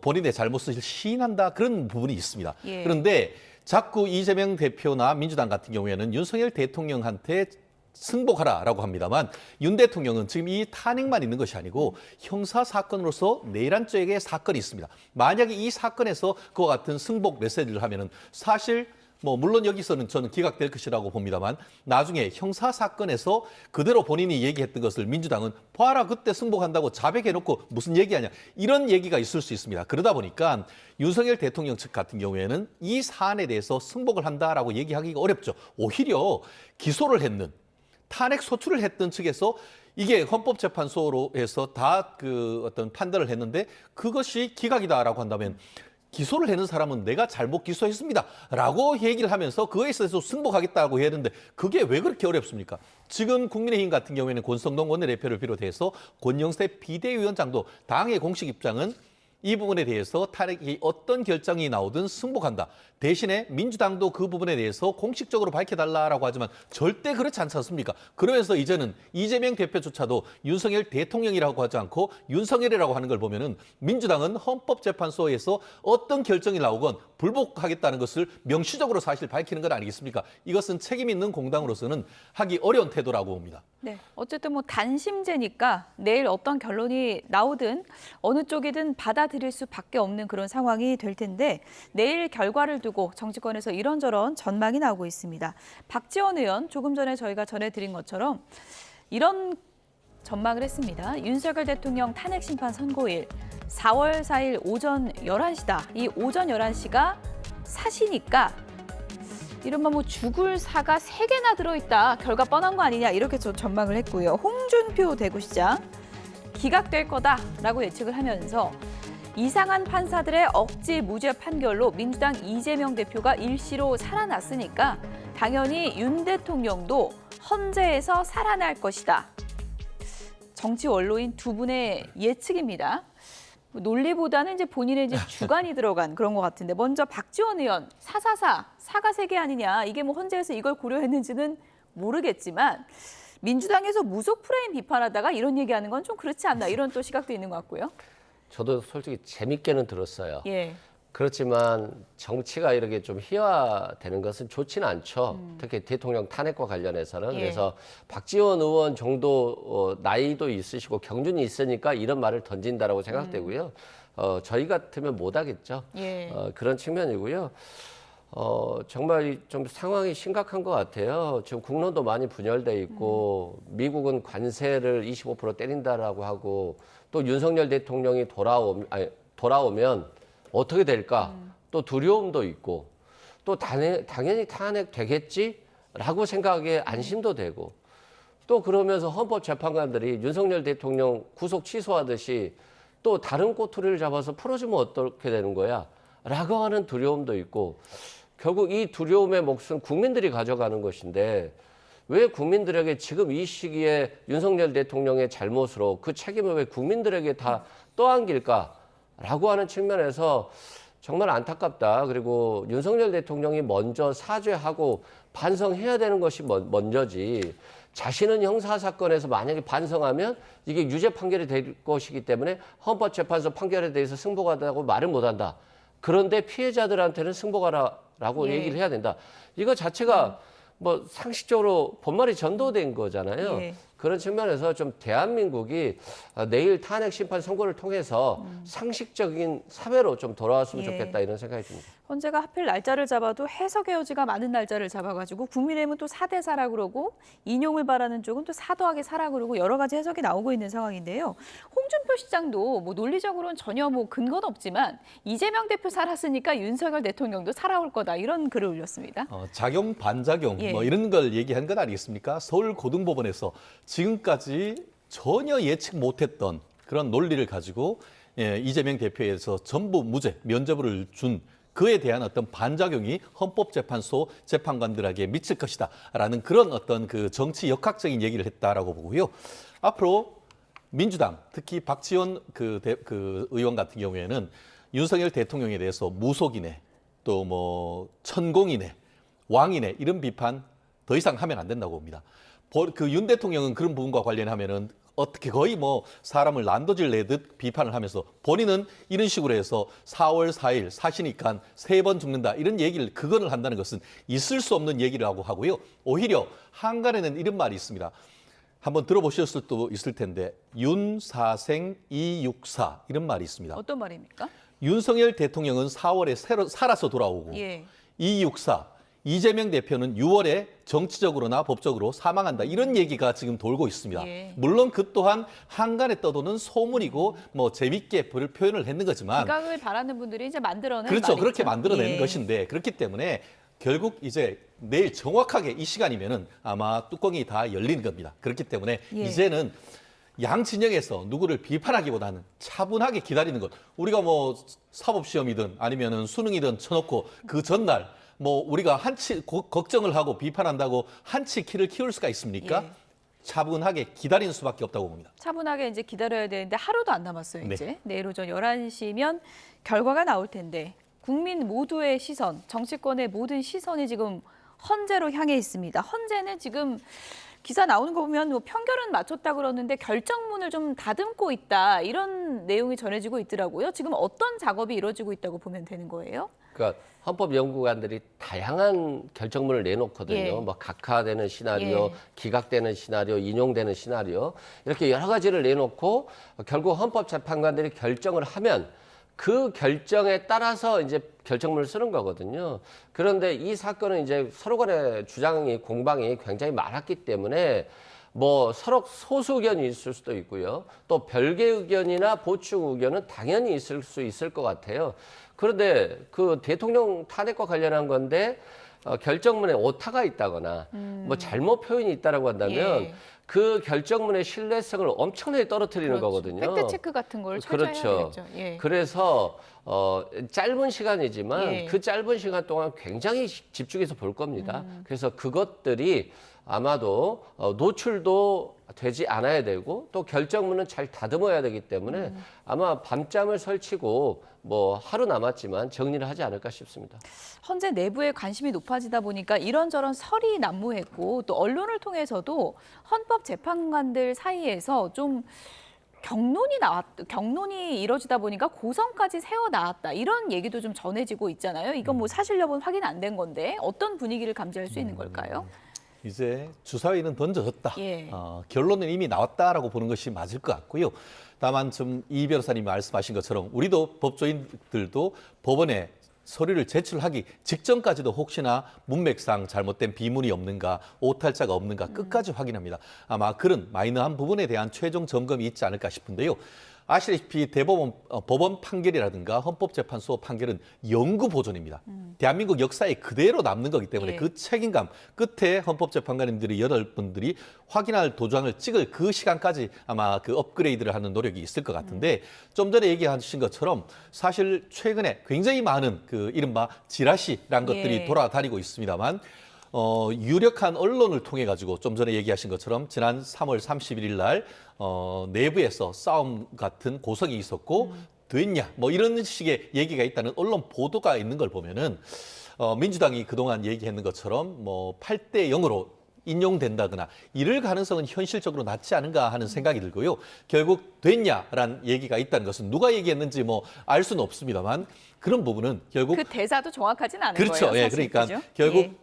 본인의 잘못을 시인한다. 그런 부분이 있습니다. 예. 그런데 자꾸 이재명 대표나 민주당 같은 경우에는 윤석열 대통령한테 승복하라라고 합니다만 윤 대통령은 지금 이 탄핵만 있는 것이 아니고 형사 사건으로서 내란죄의 사건이 있습니다. 만약에 이 사건에서 그와 같은 승복 메시지를 하면은 사실 뭐 물론 여기서는 저는 기각될 것이라고 봅니다만 나중에 형사 사건에서 그대로 본인이 얘기했던 것을 민주당은 봐라 그때 승복한다고 자백해놓고 무슨 얘기하냐 이런 얘기가 있을 수 있습니다. 그러다 보니까 윤석열 대통령 측 같은 경우에는 이 사안에 대해서 승복을 한다라고 얘기하기가 어렵죠. 오히려 기소를 했는 탄핵 소추를 했던 측에서 이게 헌법재판소로 해서 다 그 어떤 판단을 했는데 그것이 기각이다라고 한다면 기소를 하는 사람은 내가 잘못 기소했습니다 라고 얘기를 하면서 그거에 있어서 승복하겠다고 해야 되는데 그게 왜 그렇게 어렵습니까? 지금 국민의힘 같은 경우에는 권성동 원내대표를 비롯해서 권영세 비대위원장도 당의 공식 입장은 이 부분에 대해서 탄핵이 어떤 결정이 나오든 승복한다. 대신에 민주당도 그 부분에 대해서 공식적으로 밝혀달라고 하지만 절대 그렇지 않지 않습니까? 그러면서 이제는 이재명 대표조차도 윤석열 대통령이라고 하지 않고 윤석열이라고 하는 걸 보면은 민주당은 헌법재판소에서 어떤 결정이 나오건 불복하겠다는 것을 명시적으로 사실 밝히는 건 아니겠습니까? 이것은 책임 있는 공당으로서는 하기 어려운 태도라고 봅니다. 네, 어쨌든 뭐 단심제니까 내일 어떤 결론이 나오든 어느 쪽이든 받아들일 수밖에 없는 그런 상황이 될 텐데 내일 결과를 두고 정치권에서 이런저런 전망이 나오고 있습니다. 박지원 의원 조금 전에 저희가 전해드린 것처럼 이런 전망을 했습니다. 윤석열 대통령 탄핵 심판 선고일 4월 4일 오전 11시다. 이 오전 11시가 사시니까 이른바 뭐 죽을 사가 3개나 들어있다. 결과 뻔한 거 아니냐 이렇게 전망을 했고요. 홍준표 대구시장 기각될 거다라고 예측을 하면서 이상한 판사들의 억지 무죄 판결로 민주당 이재명 대표가 일시로 살아났으니까 당연히 윤 대통령도 헌재에서 살아날 것이다. 정치 원로인 두 분의 예측입니다. 논리보다는 이제 본인의 이제 주관이 들어간 그런 것 같은데 먼저 박지원 의원 사가 3개 아니냐 이게 뭐 헌재에서 이걸 고려했는지는 모르겠지만 민주당에서 무속 프레임 비판하다가 이런 얘기하는 건 좀 그렇지 않나 이런 또 시각도 있는 것 같고요. 저도 솔직히 재밌게는 들었어요. 예. 그렇지만 정치가 이렇게 좀 희화되는 것은 좋지는 않죠. 특히 대통령 탄핵과 관련해서는. 예. 그래서 박지원 의원 정도 나이도 있으시고 경륜이 있으니까 이런 말을 던진다라고 생각되고요. 저희 같으면 못 하겠죠. 예. 그런 측면이고요. 정말 좀 상황이 심각한 것 같아요. 지금 국론도 많이 분열돼 있고 미국은 관세를 25% 때린다라고 하고 또 윤석열 대통령이 돌아오면 어떻게 될까? 또 두려움도 있고 또 당연히 탄핵 되겠지라고 생각에 안심도 되고 또 그러면서 헌법재판관들이 윤석열 대통령 구속 취소하듯이 또 다른 꼬투리를 잡아서 풀어주면 어떻게 되는 거야? 라고 하는 두려움도 있고 결국 이 두려움의 몫은 국민들이 가져가는 것인데 왜 국민들에게 지금 이 시기에 윤석열 대통령의 잘못으로 그 책임을 왜 국민들에게 다 떠안길까라고 하는 측면에서 정말 안타깝다. 그리고 윤석열 대통령이 먼저 사죄하고 반성해야 되는 것이 먼저지 자신은 형사사건에서 만약에 반성하면 이게 유죄 판결이 될 것이기 때문에 헌법재판소 판결에 대해서 승복하다고 말을 못한다. 그런데 피해자들한테는 승복하라라고 얘기를 해야 된다. 이거 자체가 뭐 상식적으로 본말이 전도된 거잖아요. 그런 측면에서 좀 대한민국이 내일 탄핵 심판 선고를 통해서 상식적인 사회로 좀 돌아왔으면 좋겠다 이런 생각이 듭니다. 헌재가 하필 날짜를 잡아도 해석의 여지가 많은 날짜를 잡아가지고 국민의힘은 또 4대 4라 그러고 인용을 바라는 쪽은 또 4 더하기 4라 그러고 여러 가지 해석이 나오고 있는 상황인데요. 홍준표 시장도 뭐 논리적으로는 전혀 뭐 근거는 없지만 이재명 대표 살았으니까 윤석열 대통령도 살아올 거다 이런 글을 올렸습니다. 작용 반작용 뭐 이런 걸 얘기한 건 아니겠습니까? 서울고등법원에서 지금까지 전혀 예측 못했던 그런 논리를 가지고 이재명 대표에서 전부 무죄 면죄부를 준 그에 대한 어떤 반작용이 헌법재판소 재판관들에게 미칠 것이다라는 그런 어떤 그 정치 역학적인 얘기를 했다라고 보고요. 앞으로 민주당 특히 박지원 그 의원 같은 경우에는 윤석열 대통령에 대해서 무속이네 또 뭐 천공이네 왕이네 이런 비판 더 이상 하면 안 된다고 봅니다. 그 윤 대통령은 그런 부분과 관련하면은 어떻게 거의 뭐 사람을 난도질 내듯 비판을 하면서 본인은 이런 식으로 해서 4월 4일 사시니까 3번 죽는다 이런 얘기를 그거를 한다는 것은 있을 수 없는 얘기라고 하고요. 오히려 한간에는 이런 말이 있습니다. 한번 들어보셨을 수도 있을 텐데 윤사생 264 이런 말이 있습니다. 어떤 말입니까? 윤석열 대통령은 4월에 새로 살아서 돌아오고 264 이재명 대표는 6월에 정치적으로나 법적으로 사망한다. 이런 얘기가 지금 돌고 있습니다. 물론 그 또한 한간에 떠도는 소문이고 뭐 재밌게 표현을 했는 거지만 기각을 바라는 분들이 이제 만들어낸 그렇죠. 말이죠. 그렇게 만들어내는 것인데 그렇기 때문에 결국 이제 내일 정확하게 이 시간이면은 아마 뚜껑이 다 열리는 겁니다. 그렇기 때문에 이제는 양 진영에서 누구를 비판하기보다는 차분하게 기다리는 것. 우리가 뭐 사법시험이든 아니면은 수능이든 쳐놓고 그 전날 뭐 우리가 걱정을 하고 비판한다고 한치 키를 키울 수가 있습니까? 차분하게 기다리는 수밖에 없다고 봅니다. 차분하게 이제 기다려야 되는데 하루도 안 남았어요. 이제 내일 오전 11시면 결과가 나올 텐데 국민 모두의 시선, 정치권의 모든 시선이 지금 헌재로 향해 있습니다. 헌재는 지금 기사 나오는 거 보면 뭐 편결은 맞췄다 그러는데 결정문을 좀 다듬고 있다 이런 내용이 전해지고 있더라고요. 지금 어떤 작업이 이루어지고 있다고 보면 되는 거예요? 그러니까 헌법연구관들이 다양한 결정문을 내놓거든요. 뭐 각하되는 시나리오, 기각되는 시나리오, 인용되는 시나리오 이렇게 여러 가지를 내놓고 결국 헌법재판관들이 결정을 하면 그 결정에 따라서 이제 결정문을 쓰는 거거든요. 그런데 이 사건은 이제 서로 간의 주장이 공방이 굉장히 많았기 때문에 뭐 서로 소수 의견이 있을 수도 있고요. 또 별개 의견이나 보충 의견은 당연히 있을 수 있을 것 같아요. 그런데 그 대통령 탄핵과 관련한 건데 결정문에 오타가 있다거나 뭐 잘못 표현이 있다라고 한다면 그 결정문의 신뢰성을 엄청나게 떨어뜨리는 거거든요. 팩트 체크 같은 걸 철저히 해야 되겠죠. 그래서 짧은 시간이지만 그 짧은 시간 동안 굉장히 집중해서 볼 겁니다. 그래서 그것들이 아마도 노출도 되지 않아야 되고 또 결정문은 잘 다듬어야 되기 때문에 아마 밤잠을 설치고 뭐 하루 남았지만 정리를 하지 않을까 싶습니다. 헌재 내부에 관심이 높아지다 보니까 이런저런 설이 난무했고 또 언론을 통해서도 헌법재판관들 사이에서 좀 경론이 이뤄지다 보니까 고성까지 세워 나왔다 이런 얘기도 좀 전해지고 있잖아요. 이건 뭐 사실 여부는 확인 안 된 건데 어떤 분위기를 감지할 수 있는 걸까요? 이제 주사위는 던져졌다. 결론은 이미 나왔다라고 보는 것이 맞을 것 같고요. 다만 좀 이 변호사님이 말씀하신 것처럼 우리도 법조인들도 법원에 서류를 제출하기 직전까지도 혹시나 문맥상 잘못된 비문이 없는가, 오탈자가 없는가 끝까지 확인합니다. 아마 그런 마이너한 부분에 대한 최종 점검이 있지 않을까 싶은데요. 아시다시피 대법원 법원 판결이라든가 헌법재판소 판결은 영구 보존입니다. 대한민국 역사에 그대로 남는 거기 때문에 예. 그 책임감 끝에 헌법재판관님들이 8분들이 확인할 도장을 찍을 그 시간까지 아마 그 업그레이드를 하는 노력이 있을 것 같은데 좀 전에 얘기하신 것처럼 사실 최근에 굉장히 많은 그 이른바 지라시란 것들이 예. 돌아다니고 있습니다만 유력한 언론을 통해 가지고 좀 전에 얘기하신 것처럼 지난 3월 31일 날 내부에서 싸움 같은 고성이 있었고 됐냐 뭐 이런 식의 얘기가 있다는 언론 보도가 있는 걸 보면은 민주당이 그동안 얘기했는 것처럼 뭐 8대 0으로 인용된다거나 이럴 가능성은 현실적으로 낮지 않은가 하는 생각이 들고요. 결국 됐냐라는 얘기가 있다는 것은 누가 얘기했는지 뭐 알 수는 없습니다만 그런 부분은 결국 그 대사도 정확하진 않은 그렇죠. 거예요. 예, 사실, 그러니까 그죠? 결국 예.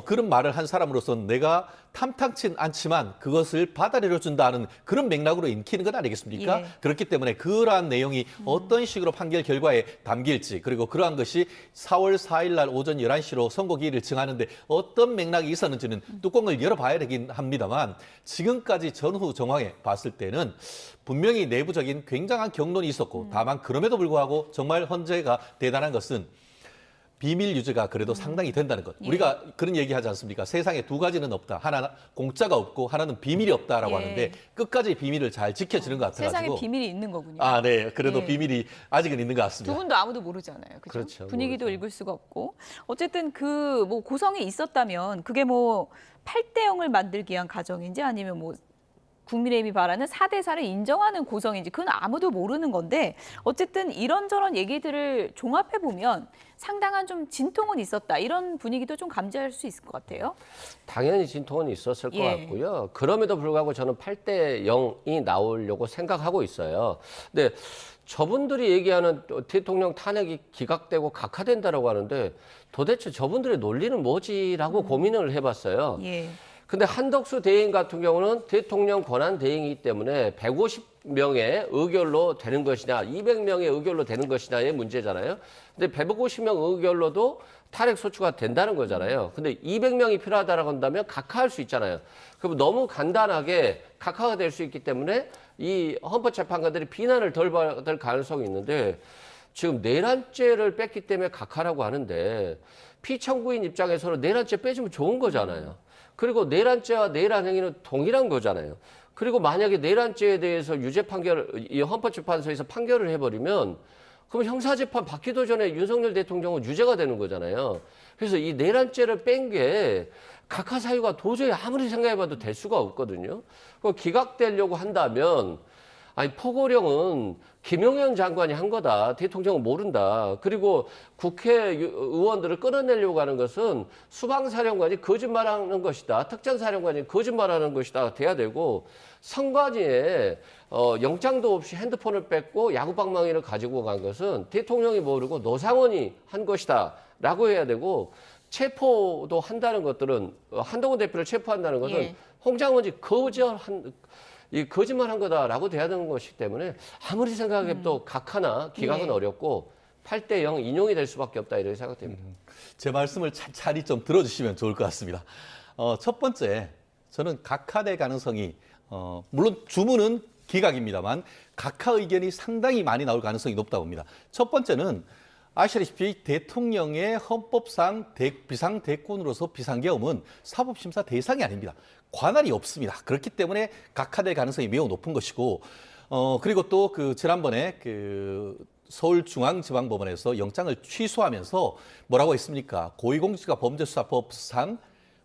그런 말을 한 사람으로서는 내가 탐탁진 않지만 그것을 받아들여준다는 그런 맥락으로 읽히는 것 아니겠습니까? 예. 그렇기 때문에 그러한 내용이 어떤 식으로 판결 결과에 담길지 그리고 그러한 것이 4월 4일 날 오전 11시로 선고기일을 정하는데 어떤 맥락이 있었는지는 뚜껑을 열어봐야 되긴 합니다만 지금까지 전후 정황에 봤을 때는 분명히 내부적인 굉장한 경론이 있었고 다만 그럼에도 불구하고 정말 헌재가 대단한 것은 비밀 유지가 그래도 상당히 된다는 것. 예. 우리가 그런 얘기하지 않습니까? 세상에 두 가지는 없다. 하나는 공짜가 없고 하나는 비밀이 없다라고 예. 하는데 끝까지 비밀을 잘 지켜지는 것 같아가지고. 세상에 비밀이 있는 거군요. 아, 네. 그래도 예. 비밀이 아직은 있는 것 두 같습니다. 분도 아무도 모르잖아요. 그죠? 그렇죠. 분위기도 모르죠. 읽을 수가 없고. 어쨌든 그 뭐 고성이 있었다면 그게 뭐 8대 0을 만들기 위한 가정인지 아니면 뭐 국민의힘이 바라는 4대 4를 인정하는 고성인지 그건 아무도 모르는 건데 어쨌든 이런저런 얘기들을 종합해 보면 상당한 좀 진통은 있었다. 이런 분위기도 좀 감지할 수 있을 것 같아요. 당연히 진통은 있었을 것 예. 같고요. 그럼에도 불구하고 저는 8대 0이 나오려고 생각하고 있어요. 근데 저분들이 얘기하는 대통령 탄핵이 기각되고 각하된다라고 하는데 도대체 저분들의 논리는 뭐지라고 고민을 해봤어요. 예. 근데 한덕수 대행 같은 경우는 대통령 권한 대행이기 때문에 150명의 의결로 되는 것이냐, 200명의 의결로 되는 것이냐의 문제잖아요. 근데 150명 의결로도 탄핵 소추가 된다는 거잖아요. 근데 200명이 필요하다라고 한다면 각하할 수 있잖아요. 그럼 너무 간단하게 각하가 될 수 있기 때문에 이 헌법재판관들이 비난을 덜 받을 가능성이 있는데 지금 내란죄를 뺐기 때문에 각하라고 하는데 피청구인 입장에서는 내란죄 빼주면 좋은 거잖아요. 그리고 내란죄와 내란 행위는 동일한 거잖아요. 그리고 만약에 내란죄에 대해서 유죄 판결을 이 헌법재판소에서 판결을 해버리면 그럼 형사재판 받기도 전에 윤석열 대통령은 유죄가 되는 거잖아요. 그래서 이 내란죄를 뺀 게 각하 사유가 도저히 아무리 생각해봐도 될 수가 없거든요. 기각되려고 한다면 아니 포고령은 김용현 장관이 한 거다. 대통령은 모른다. 그리고 국회의원들을 끌어내려고 하는 것은 수방사령관이 거짓말하는 것이다. 특전사령관이 거짓말하는 것이다. 돼야 되고 선관위에 영장도 없이 핸드폰을 뺏고 야구방망이를 가지고 간 것은 대통령이 모르고 노상원이 한 것이다. 라고 해야 되고 체포도 한다는 것들은 한동훈 대표를 체포한다는 것은 예. 홍장원이 거짓말한 거다라고 돼야 되는 것이기 때문에 아무리 생각해도 각하나 기각은 예. 어렵고 8대 0 인용이 될 수밖에 없다 이렇게 생각됩니다. 제 말씀을 차라리 좀 들어주시면 좋을 것 같습니다. 첫 번째, 저는 각하될 가능성이 물론 주문은 기각입니다만 각하 의견이 상당히 많이 나올 가능성이 높다고 봅니다. 첫 번째는 아시다시피 대통령의 헌법상 비상대권으로서 비상계엄은 사법심사 대상이 아닙니다. 관할이 없습니다. 그렇기 때문에 각하될 가능성이 매우 높은 것이고 그리고 또 그 지난번에 그 서울중앙지방법원에서 영장을 취소하면서 뭐라고 했습니까? 고위공직자 범죄수사법상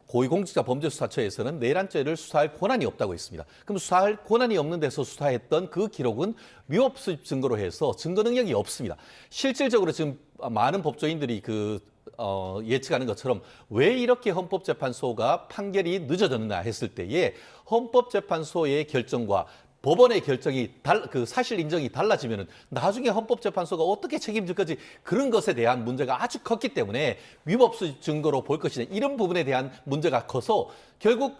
고위공직자 범죄수사처에서는 내란죄를 수사할 권한이 없다고 했습니다. 그럼 수사할 권한이 없는 데서 수사했던 그 기록은 위법수집 증거로 해서 증거 능력이 없습니다. 실질적으로 지금 많은 법조인들이 예측하는 것처럼 왜 이렇게 헌법재판소가 판결이 늦어졌느냐 했을 때에 헌법재판소의 결정과 법원의 결정이 사실 인정이 달라지면은 나중에 헌법재판소가 어떻게 책임질 건지 그런 것에 대한 문제가 아주 컸기 때문에 위법수집 증거로 볼 것이냐 이런 부분에 대한 문제가 커서 결국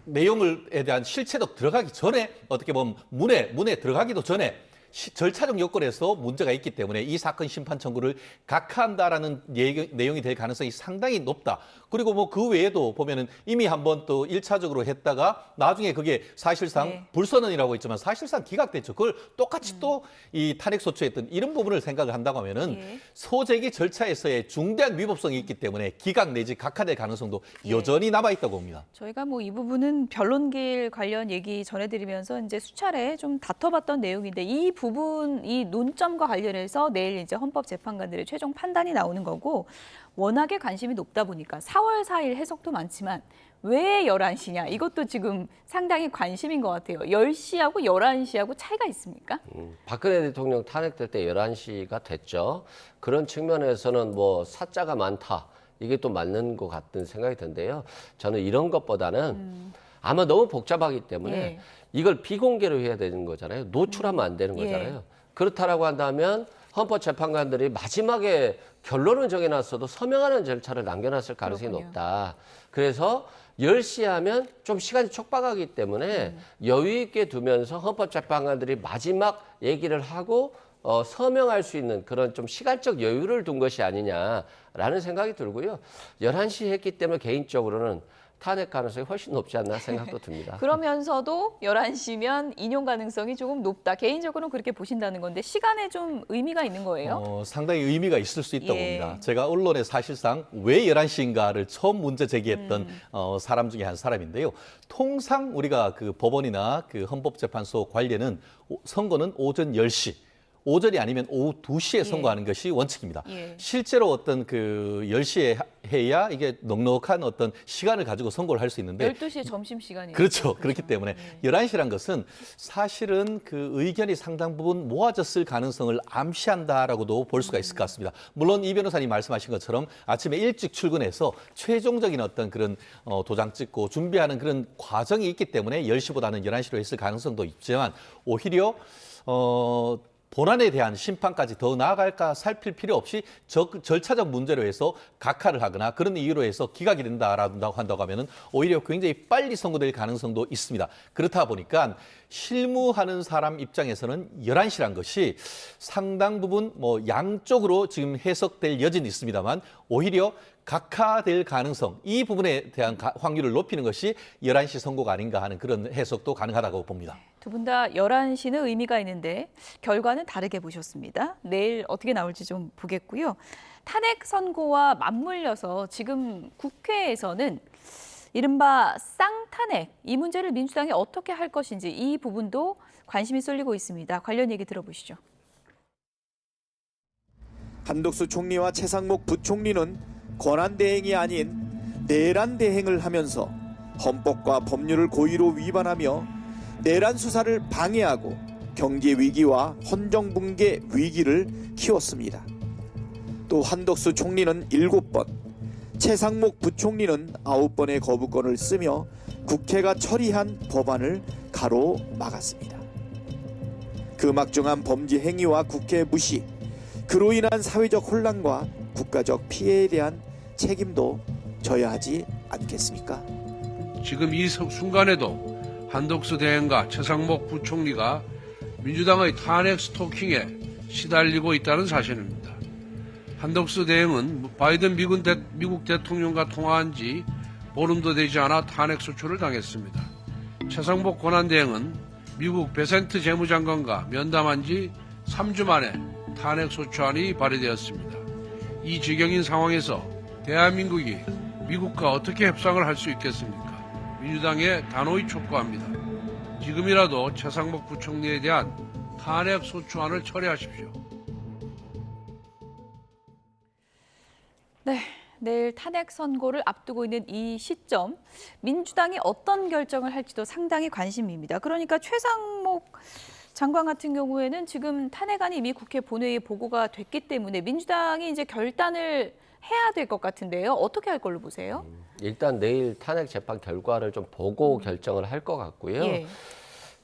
내용에 대한 실체도 들어가기 전에 어떻게 보면 문에 들어가기도 전에 절차적 요건에서 문제가 있기 때문에 이 사건 심판 청구를 각하한다라는 내용이 될 가능성이 상당히 높다. 그리고 뭐 그 외에도 보면은 이미 한번 또 1차적으로 했다가 나중에 그게 사실상 불선언이라고 했지만 사실상 기각됐죠. 그걸 똑같이 또 이 탄핵 소추했던 이런 부분을 생각을 한다고 하면은 소재기 절차에서의 중대한 위법성이 있기 때문에 기각 내지 각하될 가능성도 여전히 남아 있다고 봅니다. 저희가 뭐 이 부분은 변론길 관련 얘기 전해드리면서 이제 수차례 좀 다퉈봤던 내용인데 이 부분, 이 논점과 관련해서 내일 이제 헌법재판관들의 최종 판단이 나오는 거고 워낙에 관심이 높다 보니까 4월 4일 해석도 많지만 왜 11시냐 이것도 지금 상당히 관심인 것 같아요. 10시하고 11시하고 차이가 있습니까? 박근혜 대통령 탄핵될 때 11시가 됐죠. 그런 측면에서는 뭐 사자가 많다. 이게 또 맞는 것 같은 생각이 드는데요. 저는 이런 것보다는 아마 너무 복잡하기 때문에 이걸 비공개로 해야 되는 거잖아요. 노출하면 안 되는 거잖아요. 그렇다라고 한다면 헌법재판관들이 마지막에 결론을 정해놨어도 서명하는 절차를 남겨놨을 가능성이 높다. 그래서 10시 하면 좀 시간이 촉박하기 때문에 여유 있게 두면서 헌법재판관들이 마지막 얘기를 하고 서명할 수 있는 그런 좀 시간적 여유를 둔 것이 아니냐라는 생각이 들고요. 11시 했기 때문에 개인적으로는 탄핵 가능성이 훨씬 높지 않나 생각도 듭니다. 그러면서도 11시면 인용 가능성이 조금 높다. 개인적으로는 그렇게 보신다는 건데 시간에 좀 의미가 있는 거예요? 상당히 의미가 있을 수 있다고 봅니다. 제가 언론에 사실상 왜 11시인가를 처음 문제 제기했던 사람 중에 한 사람인데요. 통상 우리가 그 법원이나 그 헌법재판소 관례는 선거는 오전 10시. 오전이 아니면 오후 2시에 선거하는 것이 원칙입니다. 실제로 어떤 그 10시에 해야 이게 넉넉한 어떤 시간을 가지고 선거를 할 수 있는데 12시에 점심시간이에요. 그렇죠. 그렇기 때문에 11시란 것은 사실은 그 의견이 상당 부분 모아졌을 가능성을 암시한다라고도 볼 수가 있을 것 같습니다. 물론 이 변호사님 말씀하신 것처럼 아침에 일찍 출근해서 최종적인 어떤 그런 도장 찍고 준비하는 그런 과정이 있기 때문에 10시보다는 11시로 했을 가능성도 있지만 오히려 본안에 대한 심판까지 더 나아갈까 살필 필요 없이 절차적 문제로 해서 각하를 하거나 그런 이유로 해서 기각이 된다고 한다고 하면은 오히려 굉장히 빨리 선고될 가능성도 있습니다. 그렇다 보니까 실무하는 사람 입장에서는 11시란 것이 상당 부분 뭐 양쪽으로 지금 해석될 여지는 있습니다만 오히려 각하될 가능성, 이 부분에 대한 확률을 높이는 것이 11시 선고가 아닌가 하는 그런 해석도 가능하다고 봅니다. 두 분 다 11시는 의미가 있는데 결과는 다르게 보셨습니다. 내일 어떻게 나올지 좀 보겠고요. 탄핵 선고와 맞물려서 지금 국회에서는 이른바 쌍탄핵, 이 문제를 민주당이 어떻게 할 것인지 이 부분도 관심이 쏠리고 있습니다. 관련 얘기 들어보시죠. 한덕수 총리와 최상목 부총리는 권한대행이 아닌 내란대행을 하면서 헌법과 법률을 고의로 위반하며 내란 수사를 방해하고 경제 위기와 헌정붕괴 위기를 키웠습니다. 또 한덕수 총리는 7번, 최상목 부총리는 9번의 거부권을 쓰며 국회가 처리한 법안을 가로막았습니다. 그 막중한 범죄 행위와 국회 무시, 그로 인한 사회적 혼란과 국가적 피해에 대한 책임도 져야 하지 않겠습니까? 지금 이 순간에도 한덕수 대행과 최상목 부총리가 민주당의 탄핵 스토킹에 시달리고 있다는 사실입니다. 한덕수 대행은 바이든 미국 대통령과 통화한 지 보름도 되지 않아 탄핵 소추를 당했습니다. 최상목 권한대행은 미국 베센트 재무장관과 면담한 지 3주 만에 탄핵 소추안이 발의되었습니다. 이 지경인 상황에서 대한민국이 미국과 어떻게 협상을 할 수 있겠습니까? 민주당에 단호히 촉구합니다. 지금이라도 최상목 부총리에 대한 탄핵 소추안을 철회하십시오. 네, 내일 탄핵 선고를 앞두고 있는 이 시점, 민주당이 어떤 결정을 할지도 상당히 관심입니다. 그러니까 최상목 장관 같은 경우에는 지금 탄핵안이 이미 국회 본회의에 보고가 됐기 때문에 민주당이 이제 결단을 해야 될 것 같은데요. 어떻게 할 걸로 보세요? 일단 내일 탄핵 재판 결과를 좀 보고 결정을 할 것 같고요.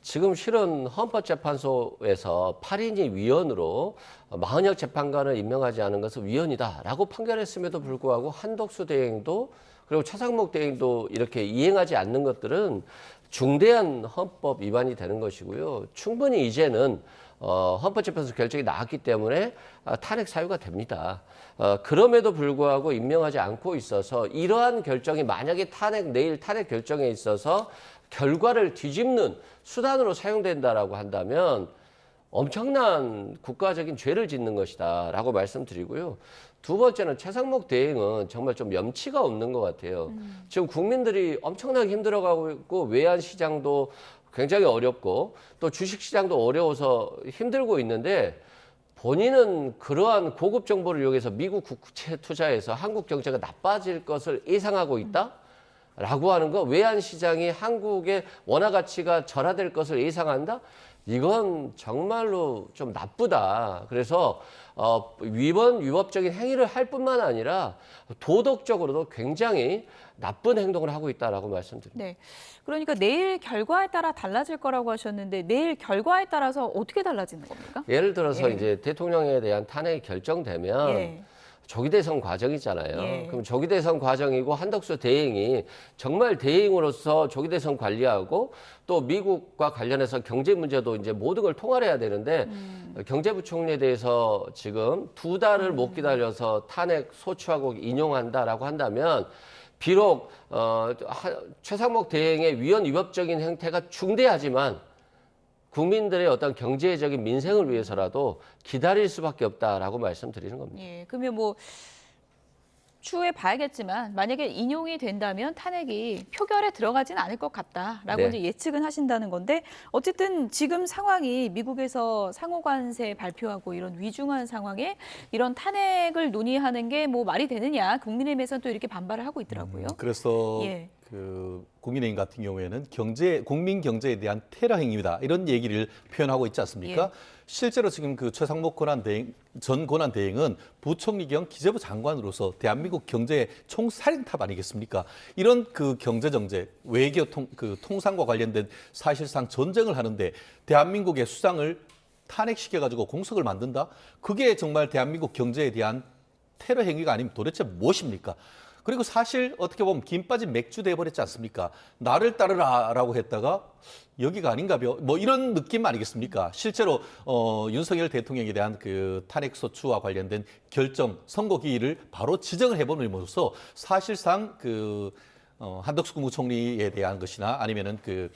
지금 실은 헌법재판소에서 8인이 위원으로 마흔여 재판관을 임명하지 않은 것은 위헌이다라고 판결했음에도 불구하고 한덕수 대행도 그리고 최상목 대행도 이렇게 이행하지 않는 것들은 중대한 헌법 위반이 되는 것이고요. 충분히 이제는 헌법재판소 결정이 나왔기 때문에 탄핵 사유가 됩니다. 그럼에도 불구하고 임명하지 않고 있어서 이러한 결정이 만약에 내일 탄핵 결정에 있어서 결과를 뒤집는 수단으로 사용된다라고 한다면 엄청난 국가적인 죄를 짓는 것이다라고 말씀드리고요. 두 번째는 최상목 대행은 정말 좀 염치가 없는 것 같아요. 지금 국민들이 엄청나게 힘들어가고 있고 외환 시장도 굉장히 어렵고 또 주식 시장도 어려워서 힘들고 있는데 본인은 그러한 고급 정보를 이용해서 미국 국채 투자해서 한국 경제가 나빠질 것을 예상하고 있다? 라고 하는 거, 외환 시장이 한국의 원화 가치가 절하될 것을 예상한다? 이건 정말로 좀 나쁘다. 그래서 위법적인 행위를 할 뿐만 아니라 도덕적으로도 굉장히 나쁜 행동을 하고 있다라고 말씀드립니다. 네, 그러니까 내일 결과에 따라 달라질 거라고 하셨는데 내일 결과에 따라서 어떻게 달라지는 겁니까? 예를 들어서 예. 이제 대통령에 대한 탄핵이 결정되면 예. 조기대선 과정이잖아요. 예. 그럼 조기대선 과정이고 한덕수 대행이 정말 대행으로서 조기대선 관리하고 또 미국과 관련해서 경제 문제도 이제 모든 걸 통할해야 되는데 경제부총리에 대해서 지금 2달을 못 기다려서 탄핵 소추하고 인용한다라고 한다면 비록 최상목 대행의 위헌 위법적인 행태가 중대하지만 국민들의 어떤 경제적인 민생을 위해서라도 기다릴 수밖에 없다라고 말씀드리는 겁니다. 예, 그러면 뭐 추후에 봐야겠지만 만약에 인용이 된다면 탄핵이 표결에 들어가진 않을 것 같다라고 네. 이제 예측은 하신다는 건데 어쨌든 지금 상황이 미국에서 상호관세 발표하고 이런 위중한 상황에 이런 탄핵을 논의하는 게 뭐 말이 되느냐 국민의힘에서는 또 이렇게 반발을 하고 있더라고요. 그래서 예. 그 국민의힘 같은 경우에는 국민 경제에 대한 테러 행위다 이런 얘기를 표현하고 있지 않습니까? 예. 실제로 지금 그 최상목 전 권한대행은 부총리 겸 기재부 장관으로서 대한민국 경제의 총살인탑 아니겠습니까? 이런 그 경제 정책, 외교 통상과 관련된 사실상 전쟁을 하는데 대한민국의 수장을 탄핵시켜가지고 공석을 만든다? 그게 정말 대한민국 경제에 대한 테러 행위가 아니면 도대체 무엇입니까? 그리고 사실 어떻게 보면 김 빠진 맥주 돼버렸지 않습니까? 나를 따르라라고 했다가 여기가 아닌가요? 뭐 이런 느낌 아니겠습니까? 실제로 윤석열 대통령에 대한 그 탄핵 소추와 관련된 결정 선고 기일을 바로 지정을 해버림으로써 사실상 그 한덕수 국무총리에 대한 것이나 아니면은 그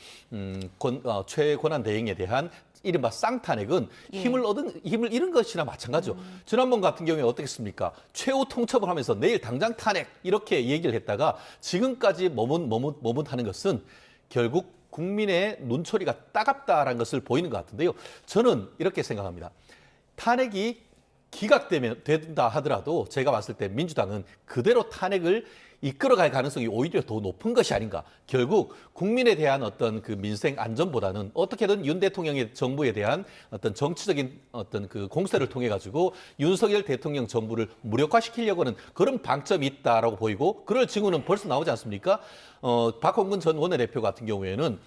최권한 대행에 대한 이른바 쌍탄핵은 예. 힘을 잃은 것이나 마찬가지죠. 지난번 같은 경우에 어떻겠습니까? 최후 통첩을 하면서 내일 당장 탄핵 이렇게 얘기를 했다가 지금까지 머뭇하는 것은 결국 국민의 눈초리가 따갑다라는 것을 보이는 것 같은데요. 저는 이렇게 생각합니다. 탄핵이 기각된다 하더라도 제가 봤을 때 민주당은 그대로 탄핵을 이끌어갈 가능성이 오히려 더 높은 것이 아닌가. 결국 국민에 대한 어떤 그 민생 안전보다는 어떻게든 윤 대통령의 정부에 대한 어떤 정치적인 어떤 그 공세를 통해 가지고 윤석열 대통령 정부를 무력화시키려고 하는 그런 방점이 있다라고 보이고 그럴 징후는 벌써 나오지 않습니까? 박홍근 전 원내대표 같은 경우에는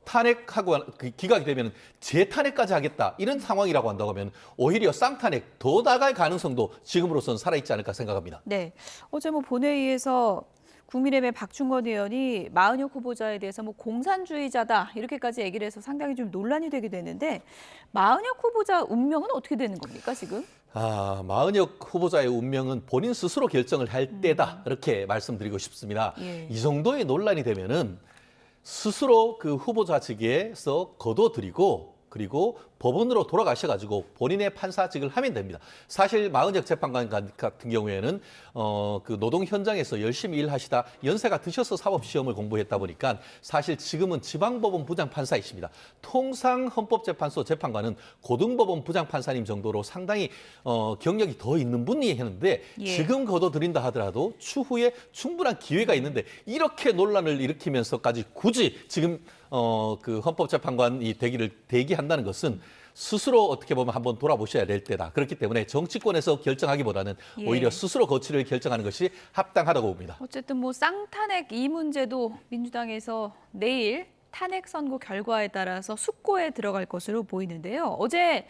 탄핵하고 기각이 되면 재탄핵까지 하겠다 이런 상황이라고 한다고 하면 오히려 쌍탄핵 더 나갈 가능성도 지금으로서는 살아있지 않을까 생각합니다. 네, 어제 뭐 본회의에서 국민의힘의 박충건 의원이 마은혁 후보자에 대해서 뭐 공산주의자다 이렇게까지 얘기를 해서 상당히 좀 논란이 되게 되는데 마은혁 후보자 운명은 어떻게 되는 겁니까 지금? 마은혁 후보자의 운명은 본인 스스로 결정을 할 때다 이렇게 말씀드리고 싶습니다. 예. 이 정도의 논란이 되면은 스스로 그 후보자 측에서 거둬들이고 그리고 법원으로 돌아가셔가지고 본인의 판사직을 하면 됩니다. 사실 마은혁 재판관 같은 경우에는 그 노동 현장에서 열심히 일하시다 연세가 드셔서 사법시험을 공부했다 보니까 사실 지금은 지방법원 부장판사이십니다. 통상 헌법재판소 재판관은 고등법원 부장판사님 정도로 상당히 경력이 더 있는 분이 했는데 예. 지금 거둬들인다 하더라도 추후에 충분한 기회가 있는데 이렇게 논란을 일으키면서까지 굳이 지금 그 헌법재판관이 되기를 대기한다는 것은 스스로 어떻게 보면 한번 돌아보셔야 될 때다. 그렇기 때문에 정치권에서 결정하기보다는 예. 오히려 스스로 거취를 결정하는 것이 합당하다고 봅니다. 어쨌든 뭐 쌍탄핵 이 문제도 민주당에서 내일 탄핵 선고 결과에 따라서 숙고에 들어갈 것으로 보이는데요. 어제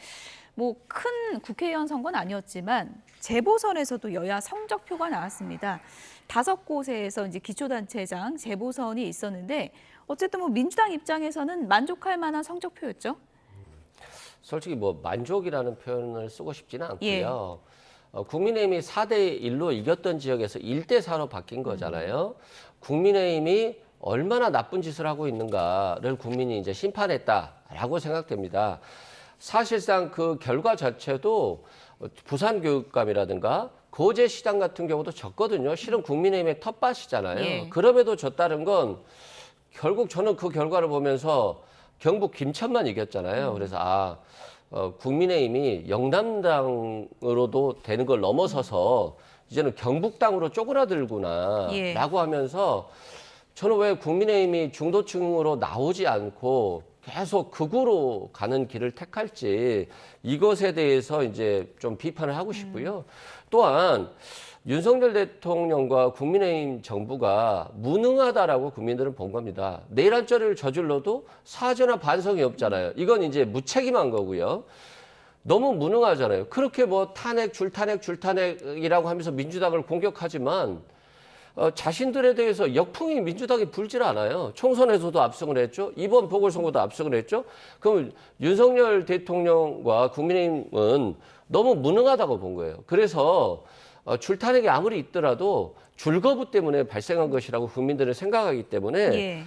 뭐 큰 국회의원 선거는 아니었지만 재보선에서도 여야 성적표가 나왔습니다. 5곳에서 이제 기초단체장 재보선이 있었는데 어쨌든 뭐 민주당 입장에서는 만족할 만한 성적표였죠. 솔직히 뭐 만족이라는 표현을 쓰고 싶지는 않고요. 국민의힘이 4대1로 이겼던 지역에서 1대4로 바뀐 거잖아요. 국민의힘이 얼마나 나쁜 짓을 하고 있는가를 국민이 이제 심판했다라고 생각됩니다. 사실상 그 결과 자체도 부산교육감이라든가 거제시장 같은 경우도 졌거든요. 실은 국민의힘의 텃밭이잖아요. 그럼에도 졌다는 건 결국 저는 그 결과를 보면서 경북 김천만 이겼잖아요. 그래서 국민의힘이 영남당으로도 되는 걸 넘어서서 이제는 경북당으로 쪼그라들구나라고 하면서 저는 왜 국민의힘이 중도층으로 나오지 않고 계속 극우로 가는 길을 택할지 이것에 대해서 이제 좀 비판을 하고 싶고요. 또한 윤석열 대통령과 국민의힘 정부가 무능하다라고 국민들은 본 겁니다. 내란죄를 저질러도 사죄나 반성이 없잖아요. 이건 이제 무책임한 거고요. 너무 무능하잖아요. 그렇게 뭐 줄탄핵이라고 하면서 민주당을 공격하지만 자신들에 대해서 역풍이 민주당이 불질 않아요. 총선에서도 압승을 했죠. 이번 보궐선거도 압승을 했죠. 그럼 윤석열 대통령과 국민의힘은 너무 무능하다고 본 거예요. 그래서 줄탄핵이 아무리 있더라도 줄거부 때문에 발생한 것이라고 국민들은 생각하기 때문에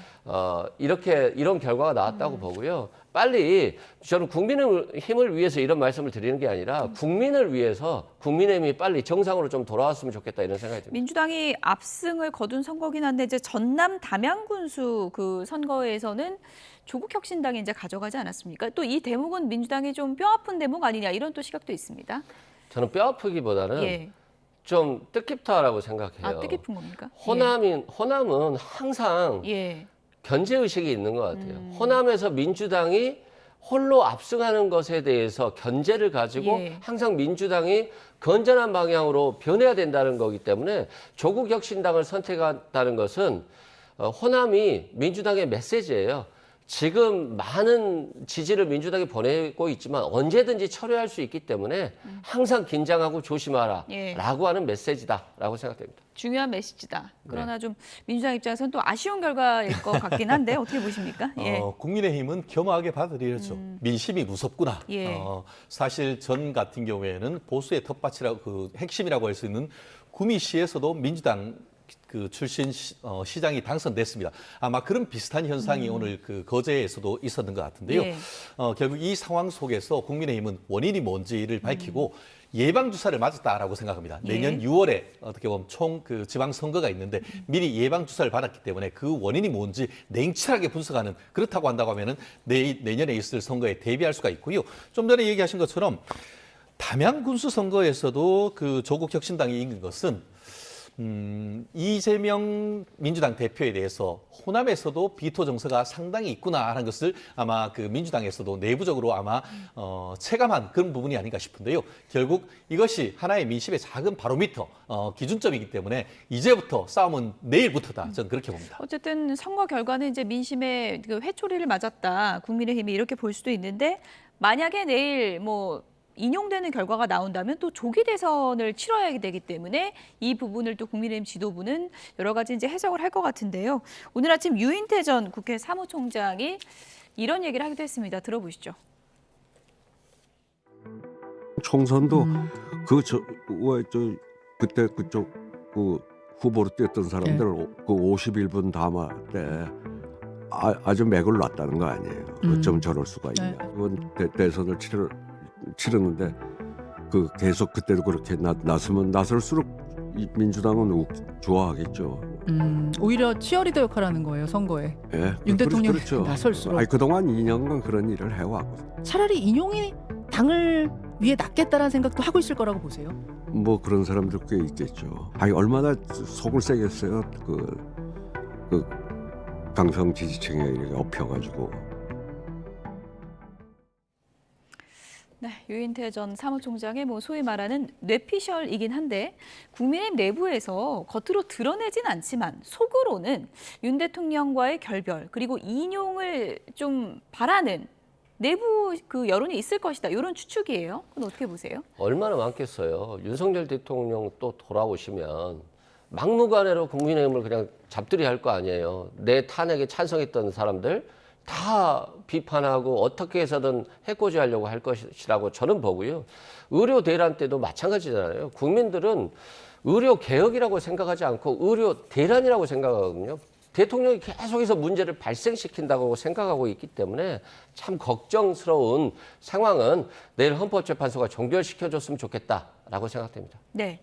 이런 결과가 나왔다고 보고요. 빨리 저는 국민의힘을 위해서 이런 말씀을 드리는 게 아니라 국민을 위해서 국민의힘이 빨리 정상으로 좀 돌아왔으면 좋겠다 이런 생각이 듭니다. 민주당이 압승을 거둔 선거긴 한데 이제 전남 담양군수 그 선거에서는 조국혁신당이 이제 가져가지 않았습니까? 또 이 대목은 민주당이 좀 뼈아픈 대목 아니냐 이런 또 시각도 있습니다. 저는 뼈아프기보다는 좀 뜻깊다라고 생각해요. 뜻깊은 겁니까? 호남은 항상 견제의식이 있는 것 같아요. 호남에서 민주당이 홀로 압승하는 것에 대해서 견제를 가지고 항상 민주당이 건전한 방향으로 변해야 된다는 거기 때문에 조국혁신당을 선택한다는 것은 호남이 민주당의 메시지예요. 지금 많은 지지를 민주당이 보내고 있지만 언제든지 철회할 수 있기 때문에 항상 긴장하고 조심하라 라고 하는 메시지다라고 생각됩니다. 중요한 메시지다. 그러나 좀 민주당 입장에서는 또 아쉬운 결과일 것 같긴 한데 어떻게 보십니까? 국민의힘은 겸허하게 받아들여야죠. 민심이 무섭구나. 사실 전 같은 경우에는 보수의 텃밭이라고 그 핵심이라고 할 수 있는 구미시에서도 민주당 그 출신 시장이 당선됐습니다. 아마 그런 비슷한 현상이 오늘 그 거제에서도 있었던 것 같은데요. 결국 이 상황 속에서 국민의힘은 원인이 뭔지를 밝히고 예방 주사를 맞았다라고 생각합니다. 내년 6월에 어떻게 보면 총 그 지방 선거가 있는데 미리 예방 주사를 받았기 때문에 그 원인이 뭔지 냉철하게 분석하는 그렇다고 한다고 하면은 내년에 있을 선거에 대비할 수가 있고요. 좀 전에 얘기하신 것처럼 담양 군수 선거에서도 그 조국 혁신당이 이긴 것은 이재명 민주당 대표에 대해서 호남에서도 비토 정서가 상당히 있구나 하는 것을 아마 그 민주당에서도 내부적으로 아마 체감한 그런 부분이 아닌가 싶은데요. 결국 이것이 하나의 민심의 작은 바로미터, 기준점이기 때문에 이제부터 싸움은 내일부터다. 저는 그렇게 봅니다. 어쨌든 선거 결과는 이제 민심의 그 회초리를 맞았다. 국민의힘이 이렇게 볼 수도 있는데 만약에 내일 뭐 인용되는 결과가 나온다면 또 조기 대선을 치러야 되기 때문에 이 부분을 또 국민의힘 지도부는 여러 가지 이제 해석을 할 것 같은데요. 오늘 아침 유인태 전 국회 사무총장이 이런 얘기를 하기도 했습니다. 들어보시죠. 총선도 그때 그쪽 그 후보로 뛰었던 사람들 그 51분 담화 때 아주 맥을 놨다는 거 아니에요. 어쩜 저럴 수가 있냐. 이번 대선을 치르는데 그 계속 그때도 그렇게 나서면 나설수록 민주당은 좋아하겠죠. 오히려 치어리더 역할하는 거예요, 선거에. 윤 대통령이 나설수록. 그동안 2년간 그런 일을 해왔고. 차라리 인용이 당을 위해 낫겠다라는 생각도 하고 있을 거라고 보세요? 뭐 그런 사람들 꽤 있겠죠. 얼마나 속을 세겠어요. 그 강성 지지층에 이렇게 엎혀가지고. 네, 유인태 전 사무총장의 뭐 소위 말하는 뇌피셜이긴 한데 국민의힘 내부에서 겉으로 드러내진 않지만 속으로는 윤 대통령과의 결별 그리고 인용을 좀 바라는 내부 그 여론이 있을 것이다. 이런 추측이에요. 그건 어떻게 보세요? 얼마나 많겠어요. 윤석열 대통령 또 돌아오시면 막무가내로 국민의힘을 그냥 잡들이 할 거 아니에요. 내 탄핵에 찬성했던 사람들 다 비판하고 어떻게 해서든 해코지하려고 할 것이라고 저는 보고요. 의료 대란 때도 마찬가지잖아요. 국민들은 의료 개혁이라고 생각하지 않고 의료 대란이라고 생각하거든요. 대통령이 계속해서 문제를 발생시킨다고 생각하고 있기 때문에 참 걱정스러운 상황은 내일 헌법재판소가 종결시켜줬으면 좋겠다라고 생각됩니다. 네.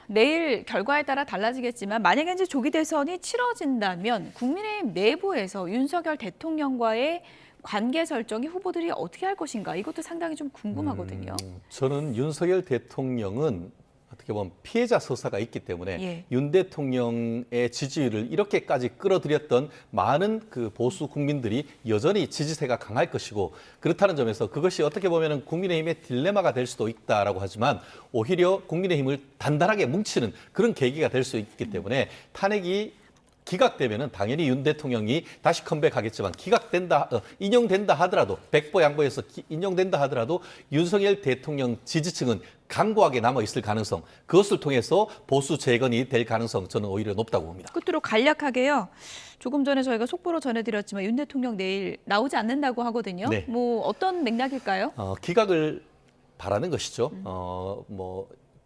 내일 결과에 따라 달라지겠지만 만약에 이제 조기 대선이 치러진다면 국민의힘 내부에서 윤석열 대통령과의 관계 설정이 후보들이 어떻게 할 것인가 이것도 상당히 좀 궁금하거든요. 저는 윤석열 대통령은 어떻게 보면 피해자 서사가 있기 때문에 윤 대통령의 지지율을 이렇게까지 끌어들였던 많은 그 보수 국민들이 여전히 지지세가 강할 것이고 그렇다는 점에서 그것이 어떻게 보면 국민의힘의 딜레마가 될 수도 있다라고 하지만 오히려 국민의힘을 단단하게 뭉치는 그런 계기가 될 수 있기 때문에 탄핵이 기각되면은 당연히 윤 대통령이 다시 컴백하겠지만 인용된다 하더라도 백보 양보해서 인용된다 하더라도 윤석열 대통령 지지층은 강고하게 남아 있을 가능성, 그것을 통해서 보수 재건이 될 가능성 저는 오히려 높다고 봅니다. 끝으로 간략하게요. 조금 전에 저희가 속보로 전해드렸지만 윤 대통령 내일 나오지 않는다고 하거든요. 네. 어떤 맥락일까요? 기각을 바라는 것이죠.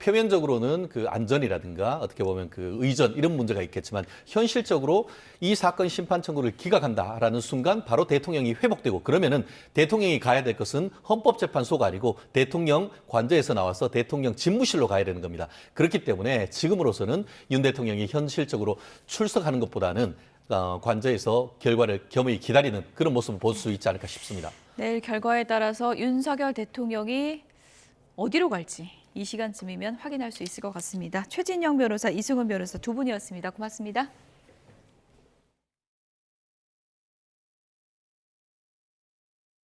표면적으로는 그 안전이라든가 어떻게 보면 그 의전 이런 문제가 있겠지만 현실적으로 이 사건 심판 청구를 기각한다라는 순간 바로 대통령이 회복되고 그러면은 대통령이 가야 될 것은 헌법재판소가 아니고 대통령 관저에서 나와서 대통령 집무실로 가야 되는 겁니다. 그렇기 때문에 지금으로서는 윤 대통령이 현실적으로 출석하는 것보다는 관저에서 결과를 겸허히 기다리는 그런 모습을 볼 수 있지 않을까 싶습니다. 내일 결과에 따라서 윤석열 대통령이 어디로 갈지 이 시간쯤이면 확인할 수 있을 것 같습니다. 최진영 변호사, 이승훈 변호사 두 분이었습니다. 고맙습니다.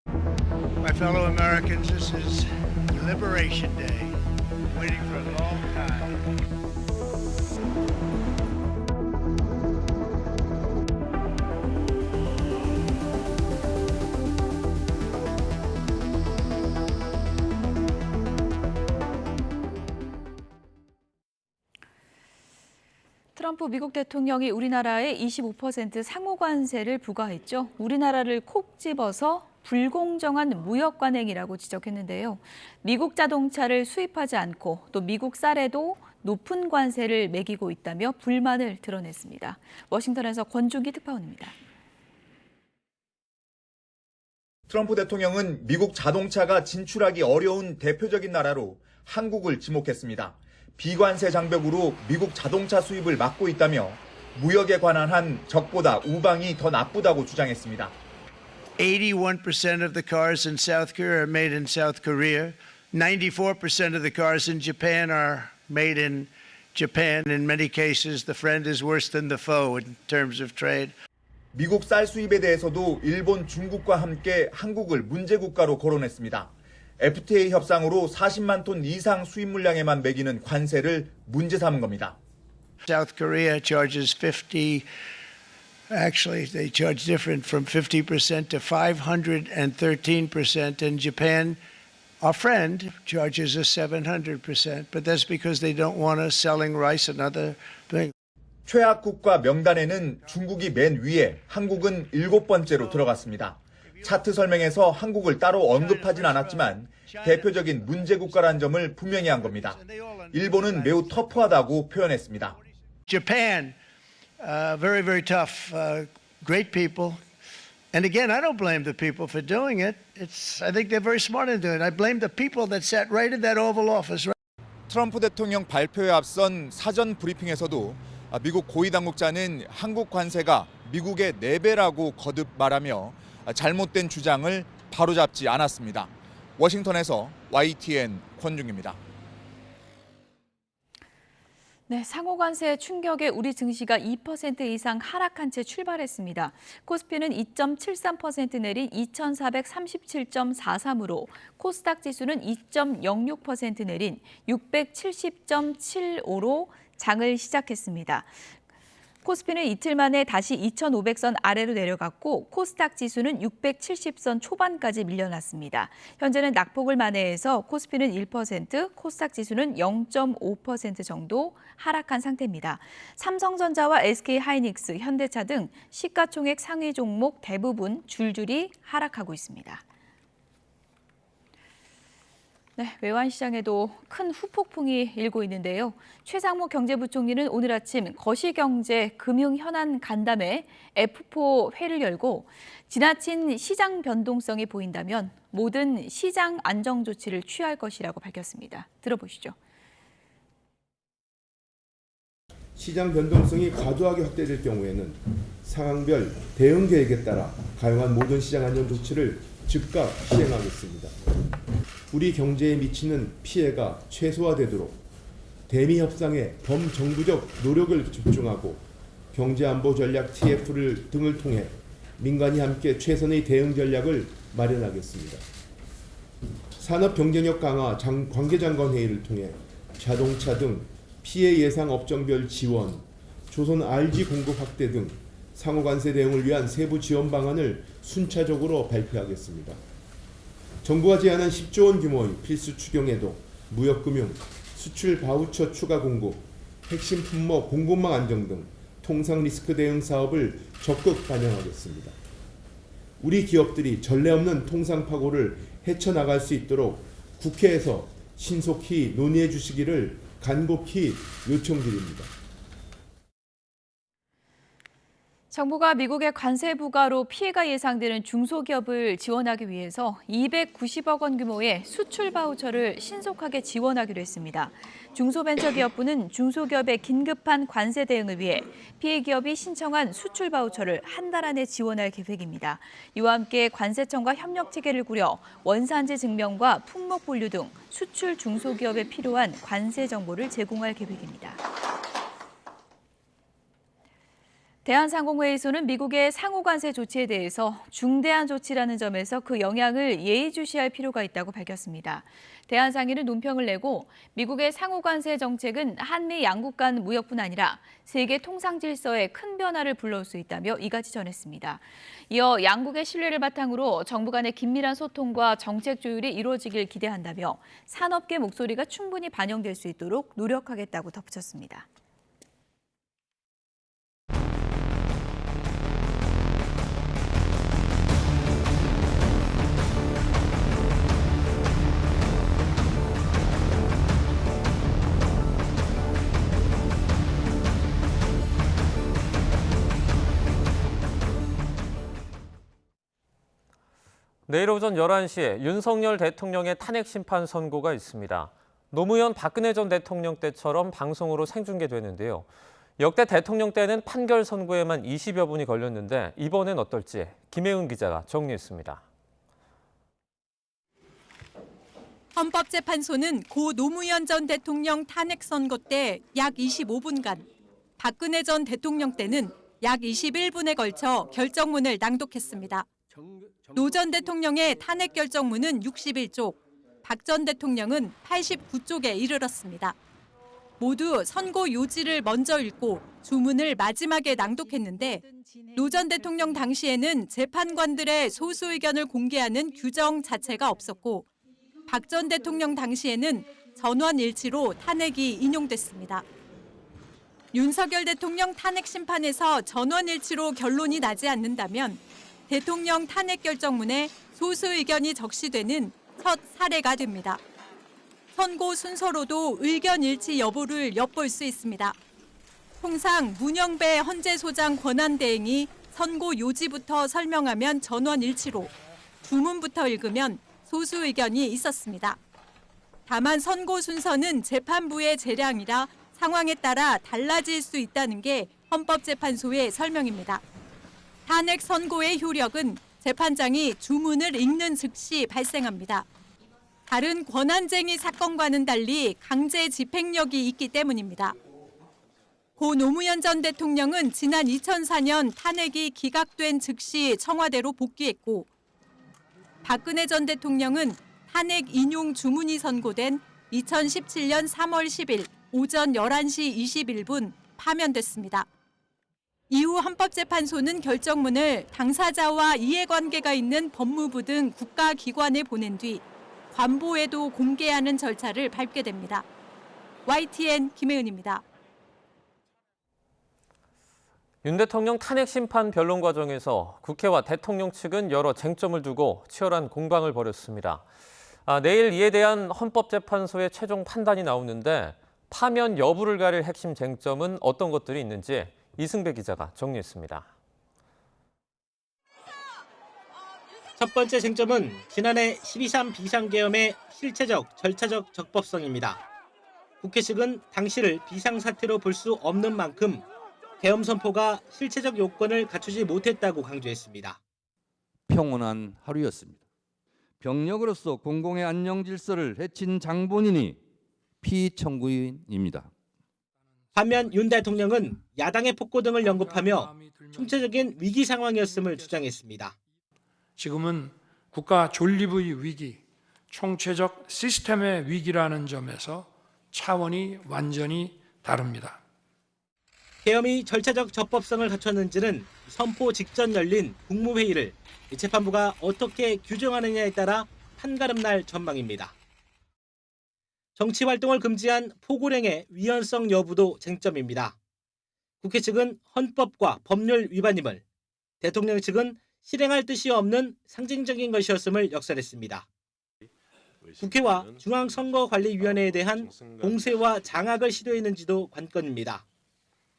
My fellow Americans, this is Liberation Day, waiting for a long time. 트럼프 미국 대통령이 우리나라에 25% 상호관세를 부과했죠. 우리나라를 콕 집어서 불공정한 무역 관행이라고 지적했는데요. 미국 자동차를 수입하지 않고 또 미국 쌀에도 높은 관세를 매기고 있다며 불만을 드러냈습니다. 워싱턴에서 권준기 특파원입니다. 트럼프 대통령은 미국 자동차가 진출하기 어려운 대표적인 나라로 한국을 지목했습니다. 비관세 장벽으로 미국 자동차 수입을 막고 있다며 무역에 관한 한 적보다 우방이 더 나쁘다고 주장했습니다. 81% of the cars in South Korea are made in South Korea. 94% of the cars in Japan are made in Japan. In many cases, the friend is worse than the foe in terms of trade. 미국 쌀 수입에 대해서도 일본, 중국과 함께 한국을 문제 국가로 거론했습니다. FTA 협상으로 40만 톤 이상 수입 물량에만 매기는 관세를 문제 삼은 겁니다. South Korea charges 50, actually they charge different from 50% to 513%, and Japan, our friend, charges us 700%, but that's because they don't want us selling rice and other things. 최악국가 명단에는 중국이 맨 위에 한국은 7번째로 들어갔습니다. 차트 설명에서 한국을 따로 언급하진 않았지만 대표적인 문제 국가란 점을 분명히 한 겁니다. 일본은 매우 터프하다고 표현했습니다. Japan, very, very tough, great people. And again, I don't blame the people for doing it. I think they're very smart in doing it. I blame the people that sat right in that Oval Office. 트럼프 대통령 발표에 앞선 사전 브리핑에서도 미국 고위 당국자는 한국 관세가 미국의 4배라고 거듭 말하며 잘못된 주장을 바로잡지 않았습니다. 워싱턴에서 YTN 권중입니다. 네, 상호관세 충격에 우리 증시가 2% 이상 하락한 채 출발했습니다. 코스피는 2.73% 내린 2,437.43으로 코스닥 지수는 2.06% 내린 670.75로 장을 시작했습니다. 코스피는 이틀 만에 다시 2,500선 아래로 내려갔고 코스닥 지수는 670선 초반까지 밀려났습니다. 현재는 낙폭을 만회해서 코스피는 1%, 코스닥 지수는 0.5% 정도 하락한 상태입니다. 삼성전자와 SK하이닉스, 현대차 등 시가총액 상위 종목 대부분 줄줄이 하락하고 있습니다. 네, 외환시장에도 큰 후폭풍이 일고 있는데요. 최상목 경제부총리는 오늘 아침 거시경제 금융현안 간담회 F4 회를 열고 지나친 시장 변동성이 보인다면 모든 시장 안정 조치를 취할 것이라고 밝혔습니다. 들어보시죠. 시장 변동성이 과도하게 확대될 경우에는 상황별 대응 계획에 따라 가용한 모든 시장 안정 조치를 즉각 시행하겠습니다. 우리 경제에 미치는 피해가 최소화되도록 대미 협상에 범정부적 노력을 집중하고 경제안보 전략 TF 등을 통해 민간이 함께 최선의 대응 전략을 마련하겠습니다. 산업 경쟁력 강화 관계장관 회의를 통해 자동차 등 피해 예상 업종별 지원, 조선 RG 공급 확대 등 상호 관세 대응을 위한 세부 지원 방안을 순차적으로 발표하겠습니다. 정부가 제안한 10조 원 규모의 필수 추경에도 무역금융, 수출 바우처 추가 공급, 핵심 품목 공급망 안정 등 통상 리스크 대응 사업을 적극 반영하겠습니다. 우리 기업들이 전례 없는 통상 파고를 헤쳐나갈 수 있도록 국회에서 신속히 논의해 주시기를 간곡히 요청드립니다. 정부가 미국의 관세 부과로 피해가 예상되는 중소기업을 지원하기 위해서 290억 원 규모의 수출 바우처를 신속하게 지원하기로 했습니다. 중소벤처기업부는 중소기업의 긴급한 관세 대응을 위해 피해 기업이 신청한 수출 바우처를 한 달 안에 지원할 계획입니다. 이와 함께 관세청과 협력 체계를 꾸려 원산지 증명과 품목 분류 등 수출 중소기업에 필요한 관세 정보를 제공할 계획입니다. 대한상공회의소는 미국의 상호관세 조치에 대해서 중대한 조치라는 점에서 그 영향을 예의주시할 필요가 있다고 밝혔습니다. 대한상의는 논평을 내고 미국의 상호관세 정책은 한미 양국 간 무역뿐 아니라 세계 통상 질서에 큰 변화를 불러올 수 있다며 이같이 전했습니다. 이어 양국의 신뢰를 바탕으로 정부 간의 긴밀한 소통과 정책 조율이 이루어지길 기대한다며 산업계 목소리가 충분히 반영될 수 있도록 노력하겠다고 덧붙였습니다. 내일 오전 11시에 윤석열 대통령의 탄핵 심판 선고가 있습니다. 노무현 박근혜 전 대통령 때처럼 방송으로 생중계되는데요. 역대 대통령 때는 판결 선고에만 20여 분이 걸렸는데 이번엔 어떨지 김혜은 기자가 정리했습니다. 헌법재판소는 고 노무현 전 대통령 탄핵 선고 때 약 25분간, 박근혜 전 대통령 때는 약 21분에 걸쳐 결정문을 낭독했습니다. 노 전 대통령의 탄핵 결정문은 61쪽, 박 전 대통령은 89쪽에 이르렀습니다. 모두 선고 요지를 먼저 읽고 주문을 마지막에 낭독했는데 노 전 대통령 당시에는 재판관들의 소수 의견을 공개하는 규정 자체가 없었고 박 전 대통령 당시에는 전원일치로 탄핵이 인용됐습니다. 윤석열 대통령 탄핵 심판에서 전원일치로 결론이 나지 않는다면 대통령 탄핵 결정문에 소수 의견이 적시되는 첫 사례가 됩니다. 선고 순서로도 의견 일치 여부를 엿볼 수 있습니다. 통상 문영배 헌재소장 권한대행이 선고 요지부터 설명하면 전원일치로, 주문부터 읽으면 소수 의견이 있었습니다. 다만 선고 순서는 재판부의 재량이라 상황에 따라 달라질 수 있다는 게 헌법재판소의 설명입니다. 탄핵 선고의 효력은 재판장이 주문을 읽는 즉시 발생합니다. 다른 권한쟁의 사건과는 달리 강제 집행력이 있기 때문입니다. 고 노무현 전 대통령은 지난 2004년 탄핵이 기각된 즉시 청와대로 복귀했고 박근혜 전 대통령은 탄핵 인용 주문이 선고된 2017년 3월 10일 오전 11시 21분 파면됐습니다. 이후 헌법재판소는 결정문을 당사자와 이해관계가 있는 법무부 등 국가기관에 보낸 뒤 관보에도 공개하는 절차를 밟게 됩니다. YTN 김혜은입니다. 윤 대통령 탄핵 심판 변론 과정에서 국회와 대통령 측은 여러 쟁점을 두고 치열한 공방을 벌였습니다. 내일 이에 대한 헌법재판소의 최종 판단이 나오는데 파면 여부를 가릴 핵심 쟁점은 어떤 것들이 있는지 이승배 기자가 정리했습니다. 첫 번째 쟁점은 지난해 12.3 비상계엄의 실체적, 절차적 적법성입니다. 국회 측은 당시를 비상사태로 볼 수 없는 만큼 계엄 선포가 실체적 요건을 갖추지 못했다고 강조했습니다. 평온한 하루였습니다. 병력으로서 공공의 안녕 질서를 해친 장본인이 피청구인입니다. 반면 윤 대통령은 야당의 폭고 등을 언급하며 총체적인 위기 상황이었음을 주장했습니다. 지금은 국가 존립의 위기, 총체적 시스템의 위기라는 점에서 차원이 완전히 다릅니다. 계엄이 절차적 적법성을 갖췄는지는 선포 직전 열린 국무회의를 재판부가 어떻게 규정하느냐에 따라 판가름날 전망입니다. 정치활동을 금지한 포고령의 위헌성 여부도 쟁점입니다. 국회 측은 헌법과 법률 위반임을, 대통령 측은 실행할 뜻이 없는 상징적인 것이었음을 역설했습니다. 국회와 중앙선거관리위원회에 대한 공세와 장악을 시도했는지도 관건입니다.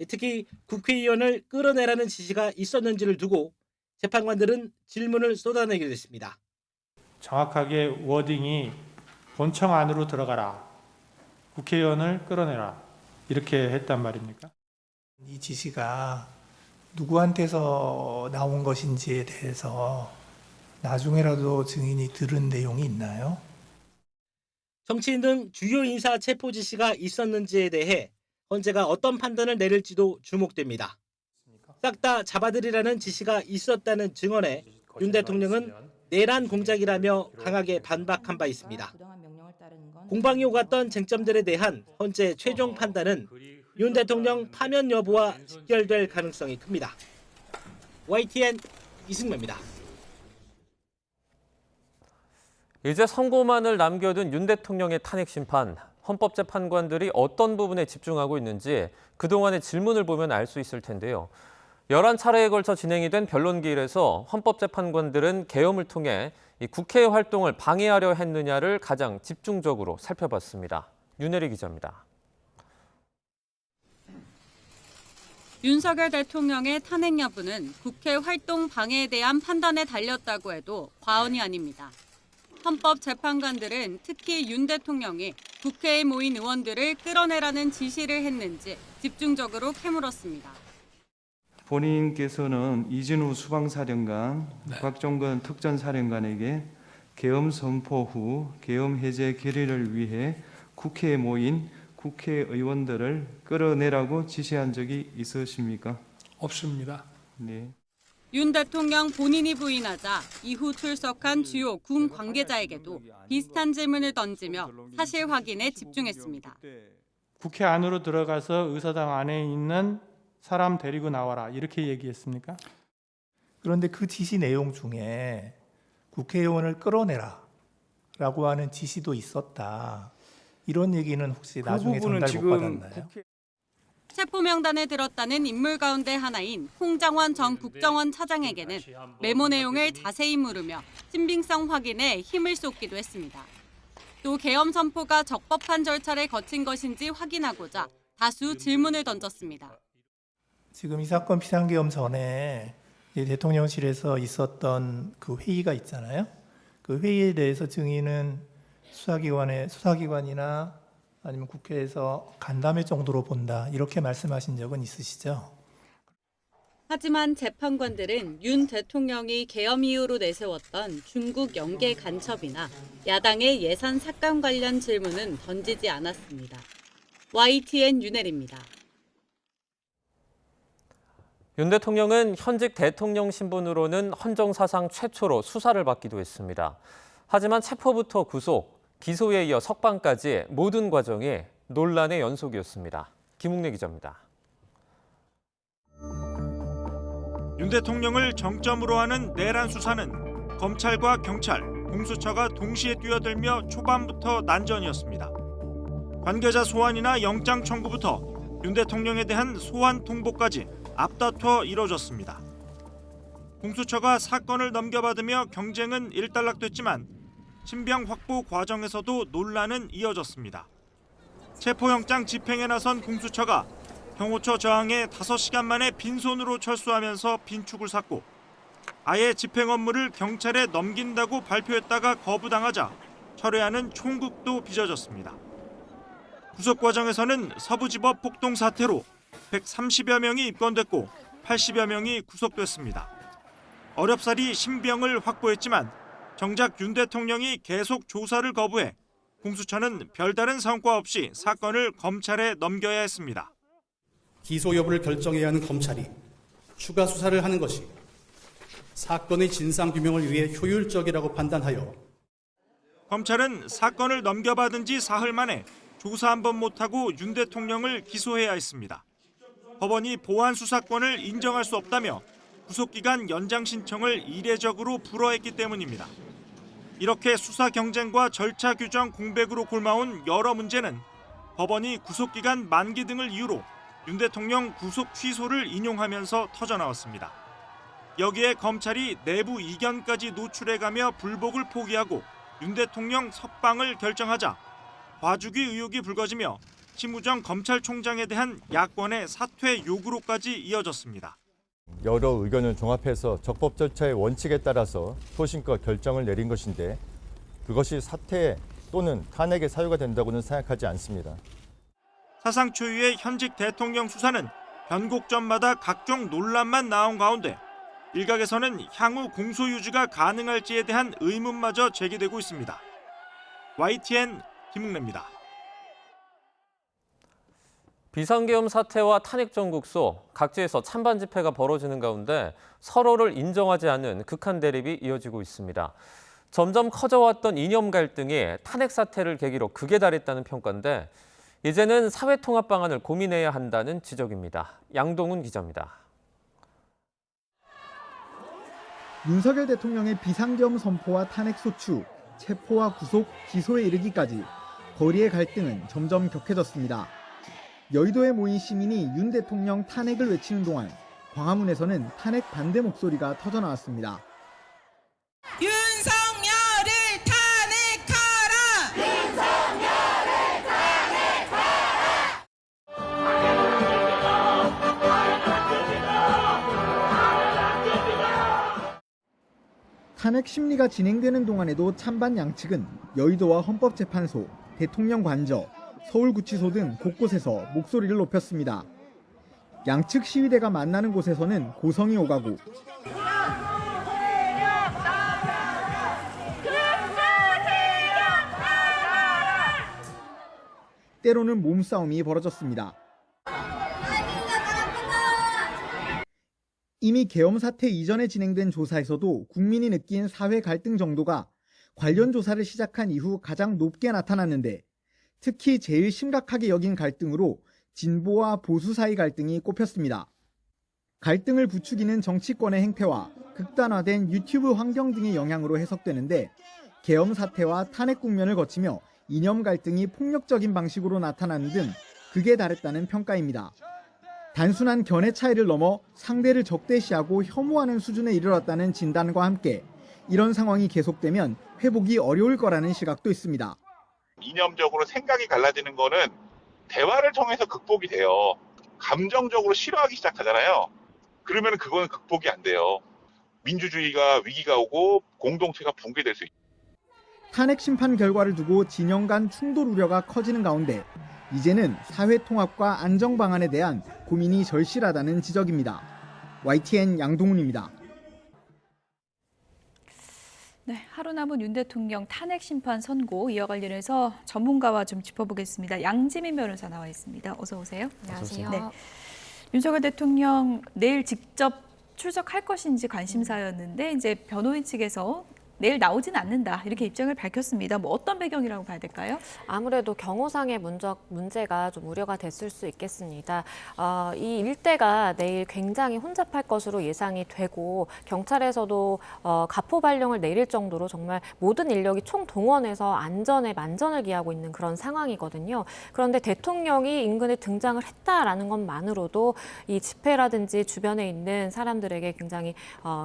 특히 국회의원을 끌어내라는 지시가 있었는지를 두고 재판관들은 질문을 쏟아내게 됐습니다. 정확하게 워딩이 본청 안으로 들어가라, 국회의원을 끌어내라 이렇게 했단 말입니까? 이 지시가 누구한테서 나온 것인지에 대해서 나중에라도 증인이 들은 내용이 있나요? 정치인 등 주요 인사 체포 지시가 있었는지에 대해 헌재가 어떤 판단을 내릴지도 주목됩니다. 싹 다 잡아들이라는 지시가 있었다는 증언에 윤 대통령은 내란 공작이라며 강하게 반박한 바 있습니다. 공방이 오갔던 쟁점들에 대한 헌재 최종 판단은 윤 대통령 파면 여부와 직결될 가능성이 큽니다. YTN 이승매입니다. 이제 선고만을 남겨둔 윤 대통령의 탄핵 심판. 헌법재판관들이 어떤 부분에 집중하고 있는지 그동안의 질문을 보면 알 수 있을 텐데요. 11차례에 걸쳐 진행이 된 변론기일에서 헌법재판관들은 계엄을 통해 이 국회 활동을 방해하려 했느냐를 가장 집중적으로 살펴봤습니다. 윤혜리 기자입니다. 윤석열 대통령의 탄핵 여부는 국회 활동 방해에 대한 판단에 달렸다고 해도 과언이 아닙니다. 헌법재판관들은 특히 윤 대통령이 국회에 모인 의원들을 끌어내라는 지시를 했는지 집중적으로 캐물었습니다. 본인께서는 이진우 수방사령관, 곽종건 특전사령관에게 계엄 선포 후 계엄 해제 결의를 위해 국회에 모인 국회의원들을 끌어내라고 지시한 적이 있으십니까? 없습니다. 네. 윤 대통령 본인이 부인하자 이후 출석한 주요 군 관계자에게도 비슷한 질문을 던지며 사실 확인에 집중했습니다. 국회 안으로 들어가서 의사당 안에 있는 사람 데리고 나와라 이렇게 얘기했습니까? 그런데 그 지시 내용 중에 국회의원을 끌어내라 라고 하는 지시도 있었다. 이런 얘기는 혹시 나중에 전달 못 받았나요? 체포 명단에 들었다는 인물 가운데 하나인 홍장원 전 국정원 차장에게는 메모 내용을 자세히 물으며 신빙성 확인에 힘을 쏟기도 했습니다. 또 계엄 선포가 적법한 절차를 거친 것인지 확인하고자 다수 질문을 던졌습니다. 지금 이 사건 비상계엄 전에 대통령실에서 있었던 그 회의가 있잖아요. 그 회의에 대해서 증인은 수사기관이나 아니면 국회에서 간담회 정도로 본다 이렇게 말씀하신 적은 있으시죠? 하지만 재판관들은 윤 대통령이 계엄 이후로 내세웠던 중국 영계 간첩이나 야당의 예산 삭감 관련 질문은 던지지 않았습니다. YTN 윤혜리입니다. 윤 대통령은 현직 대통령 신분으로는 헌정사상 최초로 수사를 받기도 했습니다. 하지만 체포부터 구속, 기소에 이어 석방까지 모든 과정이 논란의 연속이었습니다. 김웅래 기자입니다. 윤 대통령을 정점으로 하는 내란 수사는 검찰과 경찰, 공수처가 동시에 뛰어들며 초반부터 난전이었습니다. 관계자 소환이나 영장 청구부터 윤 대통령에 대한 소환 통보까지 앞다퉈 이뤄졌습니다. 공수처가 사건을 넘겨받으며 경쟁은 일단락됐지만 신병 확보 과정에서도 논란은 이어졌습니다. 체포영장 집행에 나선 공수처가 경호처 저항에 5시간 만에 빈손으로 철수하면서 빈축을 샀고 아예 집행 업무를 경찰에 넘긴다고 발표했다가 거부당하자 철회하는 총극도 빚어졌습니다. 구속 과정에서는 서부지법 폭동 사태로 130여 명이 입건됐고 80여 명이 구속됐습니다. 어렵사리 신병을 확보했지만 정작 윤 대통령이 계속 조사를 거부해 공수처는 별다른 성과 없이 사건을 검찰에 넘겨야 했습니다. 기소 여부를 결정해야 하는 검찰이 추가 수사를 하는 것이 사건의 진상규명을 위해 효율적이라고 판단하여 검찰은 사건을 넘겨받은 지 사흘 만에 조사 한 번 못하고 윤 대통령을 기소해야 했습니다. 법원이 보안 수사권을 인정할 수 없다며 구속기간 연장 신청을 이례적으로 불허했기 때문입니다. 이렇게 수사 경쟁과 절차 규정 공백으로 골마온 여러 문제는 법원이 구속기간 만기 등을 이유로 윤 대통령 구속 취소를 인용하면서 터져나왔습니다. 여기에 검찰이 내부 이견까지 노출해가며 불복을 포기하고 윤 대통령 석방을 결정하자 봐주기 의혹이 불거지며 심우정 검찰총장에 대한 야권의 사퇴 요구로까지 이어졌습니다. 여러 의견을 종합해서 적법 절차의 원칙에 따라서 소신껏 결정을 내린 것인데 그것이 사퇴 또는 탄핵의 사유가 된다고는 생각하지 않습니다. 사상 초유의 현직 대통령 수사는 변곡점마다 각종 논란만 나온 가운데 일각에서는 향후 공소 유지가 가능할지에 대한 의문마저 제기되고 있습니다. YTN 김웅래입니다. 비상계엄 사태와 탄핵 전국소, 각지에서 찬반 집회가 벌어지는 가운데 서로를 인정하지 않는 극한 대립이 이어지고 있습니다. 점점 커져왔던 이념 갈등이 탄핵 사태를 계기로 극에 달했다는 평가인데 이제는 사회통합 방안을 고민해야 한다는 지적입니다. 양동훈 기자입니다. 윤석열 대통령의 비상계엄 선포와 탄핵 소추, 체포와 구속, 기소에 이르기까지 거리의 갈등은 점점 격해졌습니다. 여의도에 모인 시민이 윤 대통령 탄핵을 외치는 동안 광화문에서는 탄핵 반대 목소리가 터져나왔습니다. 윤석열을 탄핵하라! 윤석열을 탄핵하라! 탄핵 심리가 진행되는 동안에도 찬반 양측은 여의도와 헌법재판소, 대통령 관저, 서울구치소 등 곳곳에서 목소리를 높였습니다. 양측 시위대가 만나는 곳에서는 고성이 오가고 때로는 몸싸움이 벌어졌습니다. 이미 계엄 사태 이전에 진행된 조사에서도 국민이 느낀 사회 갈등 정도가 관련 조사를 시작한 이후 가장 높게 나타났는데 특히 제일 심각하게 여긴 갈등으로 진보와 보수 사이 갈등이 꼽혔습니다. 갈등을 부추기는 정치권의 행태와 극단화된 유튜브 환경 등의 영향으로 해석되는데 계엄 사태와 탄핵 국면을 거치며 이념 갈등이 폭력적인 방식으로 나타나는 등 극에 달했다는 평가입니다. 단순한 견해 차이를 넘어 상대를 적대시하고 혐오하는 수준에 이르렀다는 진단과 함께 이런 상황이 계속되면 회복이 어려울 거라는 시각도 있습니다. 이념적으로 생각이 갈라지는 거는 대화를 통해서 극복이 돼요. 감정적으로 싫어하기 시작하잖아요. 그러면 그거는 극복이 안 돼요. 민주주의가 위기가 오고 공동체가 붕괴될 수 있죠. 탄핵 심판 결과를 두고 진영 간 충돌 우려가 커지는 가운데 이제는 사회 통합과 안정 방안에 대한 고민이 절실하다는 지적입니다. YTN 양동훈입니다. 네, 하루 남은 윤 대통령 탄핵 심판 선고 이와 관련해서 전문가와 좀 짚어보겠습니다. 양지민 변호사 나와 있습니다. 어서 오세요. 안녕하세요. 네, 윤석열 대통령 내일 직접 출석할 것인지 관심사였는데 이제 변호인 측에서 내일 나오진 않는다 이렇게 입장을 밝혔습니다. 뭐 어떤 배경이라고 봐야 될까요? 아무래도 경호상의 문제가 좀 우려가 됐을 수 있겠습니다. 이 일대가 내일 굉장히 혼잡할 것으로 예상이 되고 경찰에서도 가포 발령을 내릴 정도로 정말 모든 인력이 총동원해서 안전에 만전을 기하고 있는 그런 상황이거든요. 그런데 대통령이 인근에 등장을 했다라는 것만으로도 이 집회라든지 주변에 있는 사람들에게 굉장히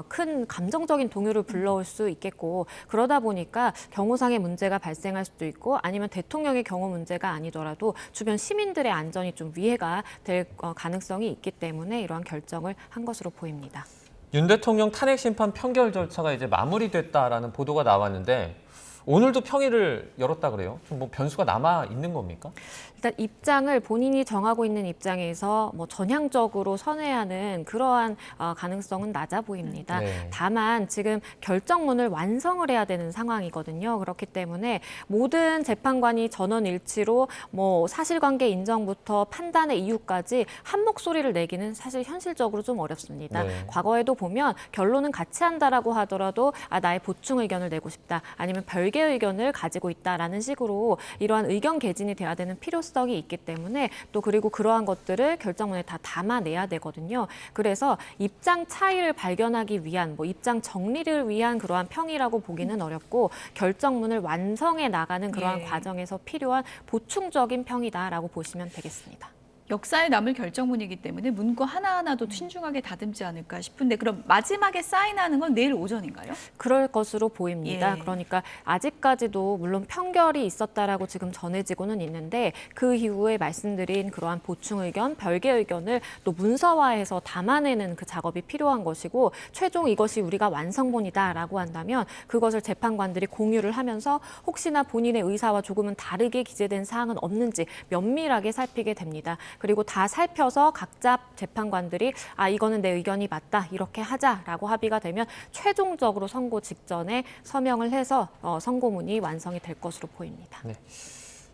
큰 감정적인 동요를 불러올 수 있겠고 그러다 보니까 경호상의 문제가 발생할 수도 있고 아니면 대통령의 경호 문제가 아니더라도 주변 시민들의 안전이 좀 위해가 될 가능성이 있기 때문에 이러한 결정을 한 것으로 보입니다. 윤 대통령 탄핵 심판 평결 절차가 이제 마무리됐다라는 보도가 나왔는데 오늘도 평일을 열었다 그래요? 좀 뭐 변수가 남아 있는 겁니까? 일단 입장을 본인이 정하고 있는 입장에서 뭐 전향적으로 선회하는 그러한 가능성은 낮아 보입니다. 네. 다만 지금 결정문을 완성을 해야 되는 상황이거든요. 그렇기 때문에 모든 재판관이 전원일치로 뭐 사실관계 인정부터 판단의 이유까지 한 목소리를 내기는 사실 현실적으로 좀 어렵습니다. 네. 과거에도 보면 결론은 같이 한다라고 하더라도 나의 보충 의견을 내고 싶다 아니면 별개 의견을 가지고 있다라는 식으로 이러한 의견 개진이 돼야 되는 필요성이 있기 때문에 또 그리고 그러한 것들을 결정문에 다 담아내야 되거든요. 그래서 입장 차이를 발견하기 위한 뭐 입장 정리를 위한 그러한 평이라고 보기는 어렵고 결정문을 완성해 나가는 그러한 과정에서 필요한 보충적인 평이다라고 보시면 되겠습니다. 역사에 남을 결정문이기 때문에 문구 하나하나도 신중하게 다듬지 않을까 싶은데 그럼 마지막에 사인하는 건 내일 오전인가요? 그럴 것으로 보입니다. 그러니까 아직까지도 물론 평결이 있었다라고 지금 전해지고는 있는데 그 이후에 말씀드린 그러한 보충 의견, 별개 의견을 또 문서화해서 담아내는 그 작업이 필요한 것이고 최종 이것이 우리가 완성본이다라고 한다면 그것을 재판관들이 공유를 하면서 혹시나 본인의 의사와 조금은 다르게 기재된 사항은 없는지 면밀하게 살피게 됩니다. 그리고 다 살펴서 각자 재판관들이 이거는 내 의견이 맞다 이렇게 하자라고 합의가 되면 최종적으로 선고 직전에 서명을 해서 선고문이 완성이 될 것으로 보입니다. 네.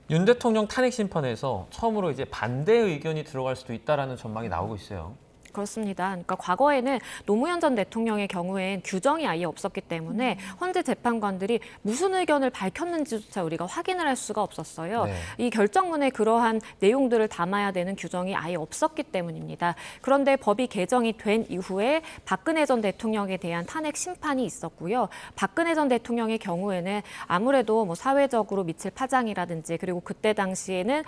윤 대통령 탄핵 심판에서 처음으로 이제 반대 의견이 들어갈 수도 있다라는 전망이 나오고 있어요. 그렇습니다. 그러니까 과거에는 노무현 전 대통령의 경우엔 규정이 아예 없었기 때문에 헌재 재판관들이 무슨 의견을 밝혔는지조차 우리가 확인을 할 수가 없었어요. 네. 이 결정문에 그러한 내용들을 담아야 되는 규정이 아예 없었기 때문입니다. 그런데 법이 개정이 된 이후에 박근혜 전 대통령에 대한 탄핵 심판이 있었고요. 박근혜 전 대통령의 경우에는 아무래도 뭐 사회적으로 미칠 파장이라든지 그리고 그때 당시에는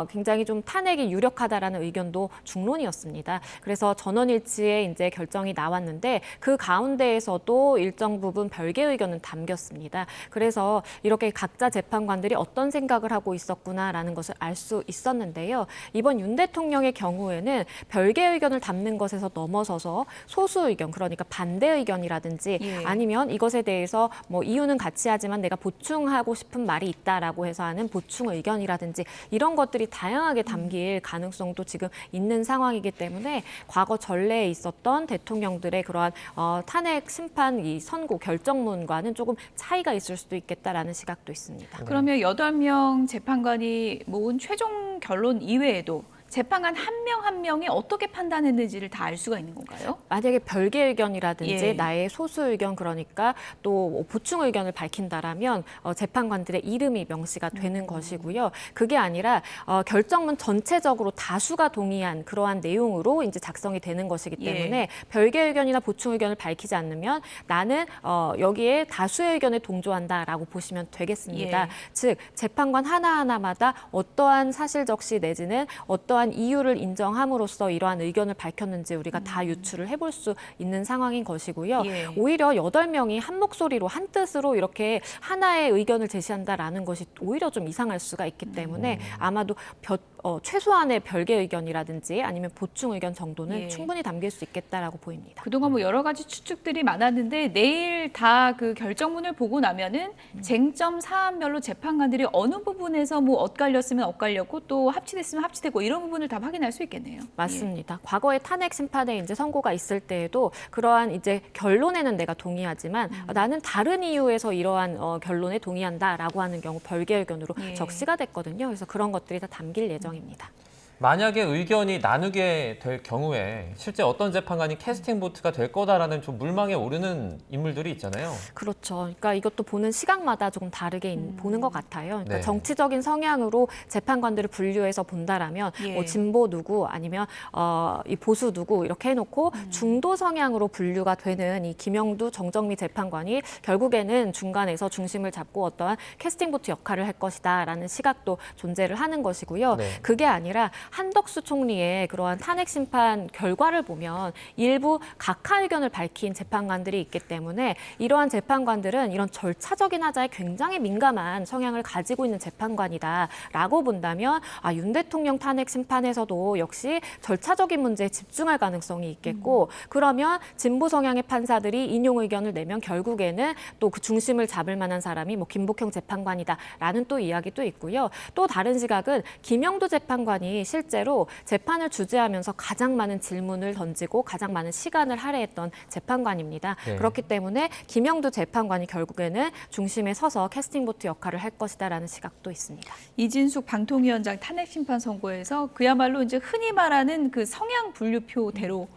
굉장히 좀 탄핵이 유력하다라는 의견도 중론이었습니다. 그래서 전원일치의 이제 결정이 나왔는데 그 가운데에서도 일정 부분 별개 의견은 담겼습니다. 그래서 이렇게 각자 재판관들이 어떤 생각을 하고 있었구나라는 것을 알 수 있었는데요. 이번 윤 대통령의 경우에는 별개 의견을 담는 것에서 넘어서서 소수 의견, 그러니까 반대 의견이라든지 아니면 이것에 대해서 뭐 이유는 같이 하지만 내가 보충하고 싶은 말이 있다라고 해서 하는 보충 의견이라든지 이런 것들이 다양하게 담길 가능성도 지금 있는 상황이기 때문에 과거 전례에 있었던 대통령들의 그러한 탄핵 심판 이 선고 결정문과는 조금 차이가 있을 수도 있겠다라는 시각도 있습니다. 그러면 8명 재판관이 모은 최종 결론 이외에도 재판관 한 명 한 명이 어떻게 판단했는지를 다 알 수가 있는 건가요? 만약에 별개 의견이라든지 나의 소수 의견 그러니까 또 보충 의견을 밝힌다라면 재판관들의 이름이 명시가 되는 것이고요. 그게 아니라 결정문 전체적으로 다수가 동의한 그러한 내용으로 이제 작성이 되는 것이기 때문에 별개 의견이나 보충 의견을 밝히지 않으면 나는 여기에 다수의 의견에 동조한다라고 보시면 되겠습니다. 즉 재판관 하나하나마다 어떠한 사실 적시 내지는 어떠한 이유를 인정함으로써 이러한 의견을 밝혔는지 우리가 다 유추를 해볼 수 있는 상황인 것이고요. 오히려 8명이 한 목소리로 한 뜻으로 이렇게 하나의 의견을 제시한다라는 것이 오히려 좀 이상할 수가 있기 때문에 아마도 최소한의 별개 의견이라든지 아니면 보충 의견 정도는 충분히 담길 수 있겠다라고 보입니다. 그동안 뭐 여러 가지 추측들이 많았는데 내일 다 그 결정문을 보고 나면은 쟁점 사안별로 재판관들이 어느 부분에서 뭐 엇갈렸으면 엇갈렸고 또 합치됐으면 합치되고 이런 부분을 다 확인할 수 있겠네요. 맞습니다. 과거에 탄핵 심판에 이제 선고가 있을 때에도 그러한 이제 결론에는 내가 동의하지만 나는 다른 이유에서 이러한 결론에 동의한다라고 하는 경우 별개 의견으로 적시가 됐거든요. 그래서 그런 것들이 다 담길 예정입니다. 만약에 의견이 나누게 될 경우에 실제 어떤 재판관이 캐스팅 보트가 될 거다라는 좀 물망에 오르는 인물들이 있잖아요. 그렇죠. 그러니까 이것도 보는 시각마다 조금 다르게 보는 것 같아요. 그러니까 네. 정치적인 성향으로 재판관들을 분류해서 본다라면 예. 뭐 진보 누구 아니면 이 보수 누구 이렇게 해놓고 중도 성향으로 분류가 되는 이 김영두, 정정미 재판관이 결국에는 중간에서 중심을 잡고 어떠한 캐스팅 보트 역할을 할 것이다라는 시각도 존재를 하는 것이고요. 네. 그게 아니라 한덕수 총리의 그러한 탄핵 심판 결과를 보면 일부 각하 의견을 밝힌 재판관들이 있기 때문에 이러한 재판관들은 이런 절차적인 하자에 굉장히 민감한 성향을 가지고 있는 재판관이다라고 본다면 윤 대통령 탄핵 심판에서도 역시 절차적인 문제에 집중할 가능성이 있겠고 그러면 진보 성향의 판사들이 인용 의견을 내면 결국에는 또 그 중심을 잡을 만한 사람이 뭐 김복형 재판관이다라는 또 이야기도 있고요. 또 다른 시각은 김영두 재판관이 실제로 재판을 주재하면서 가장 많은 질문을 던지고 가장 많은 시간을 할애했던 재판관입니다. 네. 그렇기 때문에 김영두 재판관이 결국에는 중심에 서서 캐스팅보트 역할을 할 것이다라는 시각도 있습니다. 이진숙 방통위원장 탄핵 심판 선고에서 그야말로 이제 흔히 말하는 그 성향 분류표대로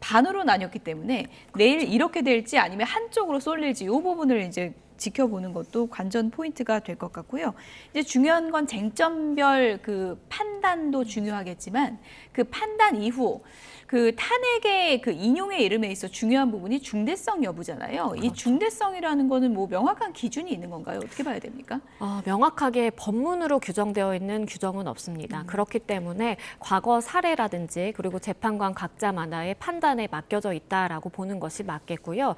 반으로 나뉘었기 때문에 내일 이렇게 될지 아니면 한쪽으로 쏠릴지 이 부분을 이제 지켜보는 것도 관전 포인트가 될 것 같고요. 이제 중요한 건 쟁점별 그 판단도 중요하겠지만 그 판단 이후 그 탄핵의 그 인용의 이름에 있어 중요한 부분이 중대성 여부잖아요. 이 중대성이라는 거는 뭐 명확한 기준이 있는 건가요? 어떻게 봐야 됩니까? 명확하게 법문으로 규정되어 있는 규정은 없습니다. 그렇기 때문에 과거 사례라든지 그리고 재판관 각자마다의 판단에 맡겨져 있다라고 보는 것이 맞겠고요.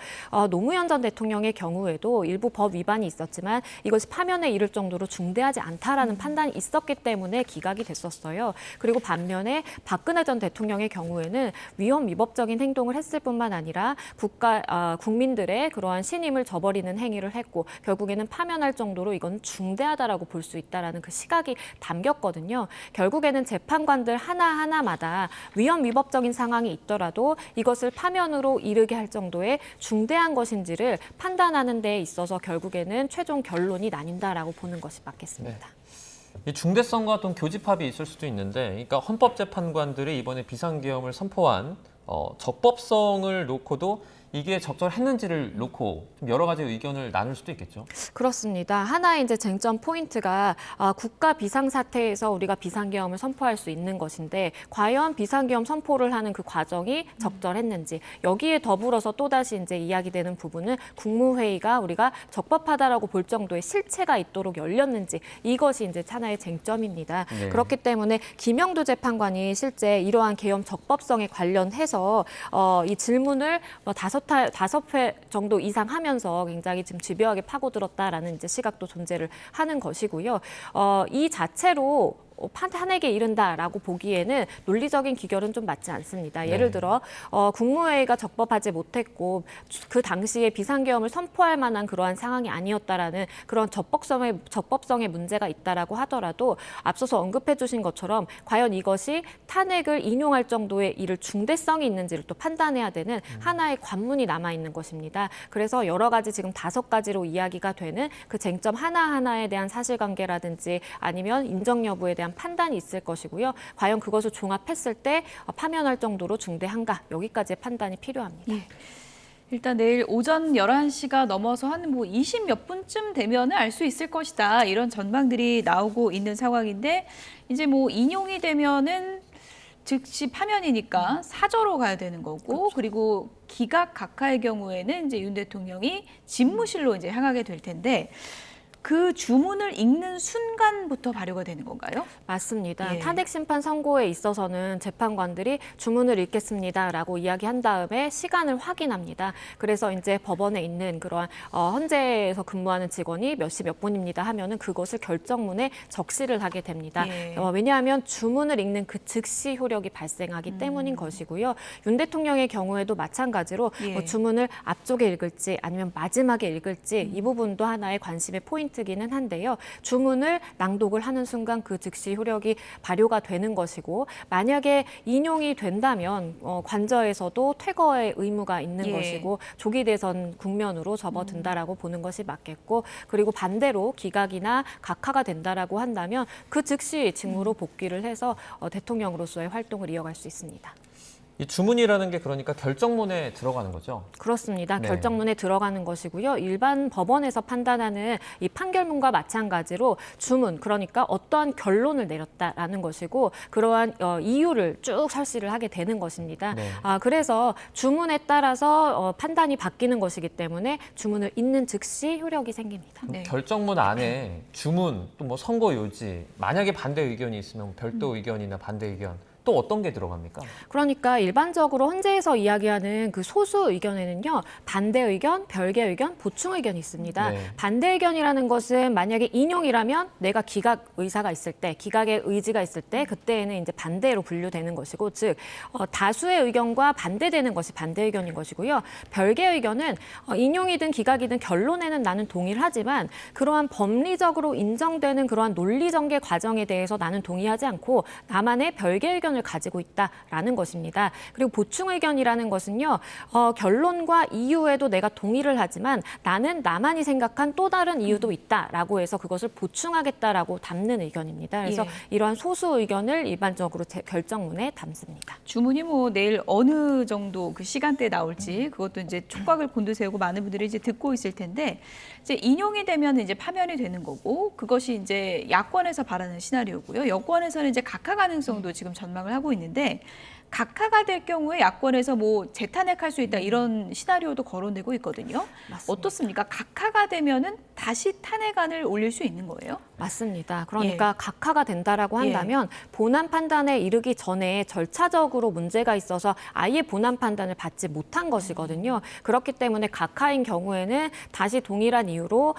노무현 전 대통령의 경우에도 일부 법 위반이 있었지만 이것이 파면에 이를 정도로 중대하지 않다라는 판단이 있었기 때문에 기각이 됐었어요. 그리고 반면에 박근혜 전 대통령의 경우에는 위헌 위법적인 행동을 했을 뿐만 아니라 국민들의 그러한 신임을 저버리는 행위를 했고 결국에는 파면할 정도로 이건 중대하다라고 볼 수 있다라는 그 시각이 담겼거든요. 결국에는 재판관들 하나하나마다 위헌 위법적인 상황이 있더라도 이것을 파면으로 이르게 할 정도의 중대한 것인지를 판단하는 데 있어서 결국에는 최종 결론이 나뉜다라고 보는 것이 맞겠습니다. 네. 이 중대성과 좀 교집합이 있을 수도 있는데, 그러니까 헌법재판관들이 이번에 비상계엄을 선포한 적법성을 놓고도 이게 적절했는지를 놓고 좀 여러 가지 의견을 나눌 수도 있겠죠. 그렇습니다. 하나의 이제 쟁점 포인트가 국가 비상사태에서 우리가 비상계엄을 선포할 수 있는 것인데 과연 비상계엄 선포를 하는 그 과정이 적절했는지 여기에 더불어서 또다시 이제 이야기되는 부분은 국무회의가 우리가 적법하다라고 볼 정도의 실체가 있도록 열렸는지 이것이 이제 하나의 쟁점입니다. 네. 그렇기 때문에 김영두 재판관이 실제 이러한 계엄 적법성에 관련해서 이 질문을 다섯 회 정도 이상 하면서 굉장히 지금 집요하게 파고들었다라는 이제 시각도 존재를 하는 것이고요. 이 자체로 탄핵에 이른다라고 보기에는 논리적인 기결은 좀 맞지 않습니다. 예를 들어 국무회의가 적법하지 못했고 그 당시에 비상계엄을 선포할 만한 그러한 상황이 아니었다라는 그런 적법성의 문제가 있다라고 하더라도 앞서서 언급해 주신 것처럼 과연 이것이 탄핵을 인용할 정도의 이를 중대성이 있는지를 또 판단해야 되는 하나의 관문이 남아있는 것입니다. 그래서 여러 가지 지금 5가지로 이야기가 되는 그 쟁점 하나하나에 대한 사실관계라든지 아니면 인정 여부에 대한 판단이 있을 것이고요. 과연 그것을 종합했을 때 파면할 정도로 중대한가 여기까지의 판단이 필요합니다. 예. 일단 내일 오전 11시가 넘어서 한 뭐 20 몇 분쯤 되면은 알 수 있을 것이다. 이런 전망들이 나오고 있는 상황인데 이제 뭐 인용이 되면은 즉시 파면이니까 사저로 가야 되는 거고 그리고 기각 각하의 경우에는 이제 윤 대통령이 집무실로 이제 향하게 될 텐데 그 주문을 읽는 순간부터 발효가 되는 건가요? 맞습니다. 예. 탄핵 심판 선고에 있어서는 재판관들이 주문을 읽겠습니다라고 이야기한 다음에 시간을 확인합니다. 그래서 이제 법원에 있는 그러한 헌재에서 근무하는 직원이 몇 시 몇 분입니다 하면은 그것을 결정문에 적시를 하게 됩니다. 예. 왜냐하면 주문을 읽는 그 즉시 효력이 발생하기 때문인 것이고요. 윤 대통령의 경우에도 마찬가지로 예. 주문을 앞쪽에 읽을지 아니면 마지막에 읽을지 이 부분도 하나의 관심의 포인트. 포인트기는 한데요. 주문을 낭독을 하는 순간 그 즉시 효력이 발효가 되는 것이고 만약에 인용이 된다면 관저에서도 퇴거의 의무가 있는 것이고 조기 대선 국면으로 접어든다라고 보는 것이 맞겠고 그리고 반대로 기각이나 각하가 된다라고 한다면 그 즉시 직무로 복귀를 해서 대통령으로서의 활동을 이어갈 수 있습니다. 이 주문이라는 게 그러니까 결정문에 들어가는 거죠? 그렇습니다. 네. 결정문에 들어가는 것이고요. 일반 법원에서 판단하는 이 판결문과 마찬가지로 주문, 그러니까 어떠한 결론을 내렸다라는 것이고 그러한 이유를 쭉 설시를 하게 되는 것입니다. 네. 그래서 주문에 따라서 판단이 바뀌는 것이기 때문에 주문을 읽는 즉시 효력이 생깁니다. 네. 결정문 안에 주문, 또 뭐 선고 요지, 만약에 반대 의견이 있으면 별도 의견이나 반대 의견, 또 어떤 게 들어갑니까? 그러니까 일반적으로 헌재에서 이야기하는 그 소수 의견에는요. 반대 의견, 별개 의견, 보충 의견이 있습니다. 네. 반대 의견이라는 것은 만약에 인용이라면 내가 기각 의사가 있을 때, 기각의 의지가 있을 때 그때에는 이제 반대로 분류되는 것이고 즉 다수의 의견과 반대되는 것이 반대 의견인 것이고요. 별개 의견은 인용이든 기각이든 결론에는 나는 동의를 하지만 그러한 법리적으로 인정되는 그러한 논리 전개 과정에 대해서 나는 동의하지 않고 나만의 별개 의견 을 가지고 있다라는 것입니다. 그리고 보충 의견이라는 것은요. 결론과 이유에도 내가 동의를 하지만 나는 나만이 생각한 또 다른 이유도 있다라고 해서 그것을 보충하겠다라고 담는 의견입니다. 그래서 이러한 소수 의견을 일반적으로 결정문에 담습니다. 주문이 뭐 내일 어느 정도 그 시간대에 나올지 그것도 이제 촉각을 곤두세우고 많은 분들이 이제 듣고 있을 텐데 이제 인용이 되면 이제 파면이 되는 거고 그것이 이제 야권에서 바라는 시나리오고요. 여권에서는 이제 각하 가능성도 지금 전망을 하고 있는데 각하가 될 경우에 야권에서 뭐 재탄핵할 수 있다 이런 시나리오도 거론되고 있거든요. 맞습니다. 어떻습니까? 각하가 되면은 다시 탄핵안을 올릴 수 있는 거예요? 맞습니다. 그러니까 각하가 된다라고 한다면 본안 판단에 이르기 전에 절차적으로 문제가 있어서 아예 본안 판단을 받지 못한 것이거든요. 그렇기 때문에 각하인 경우에는 다시 동일한 이유로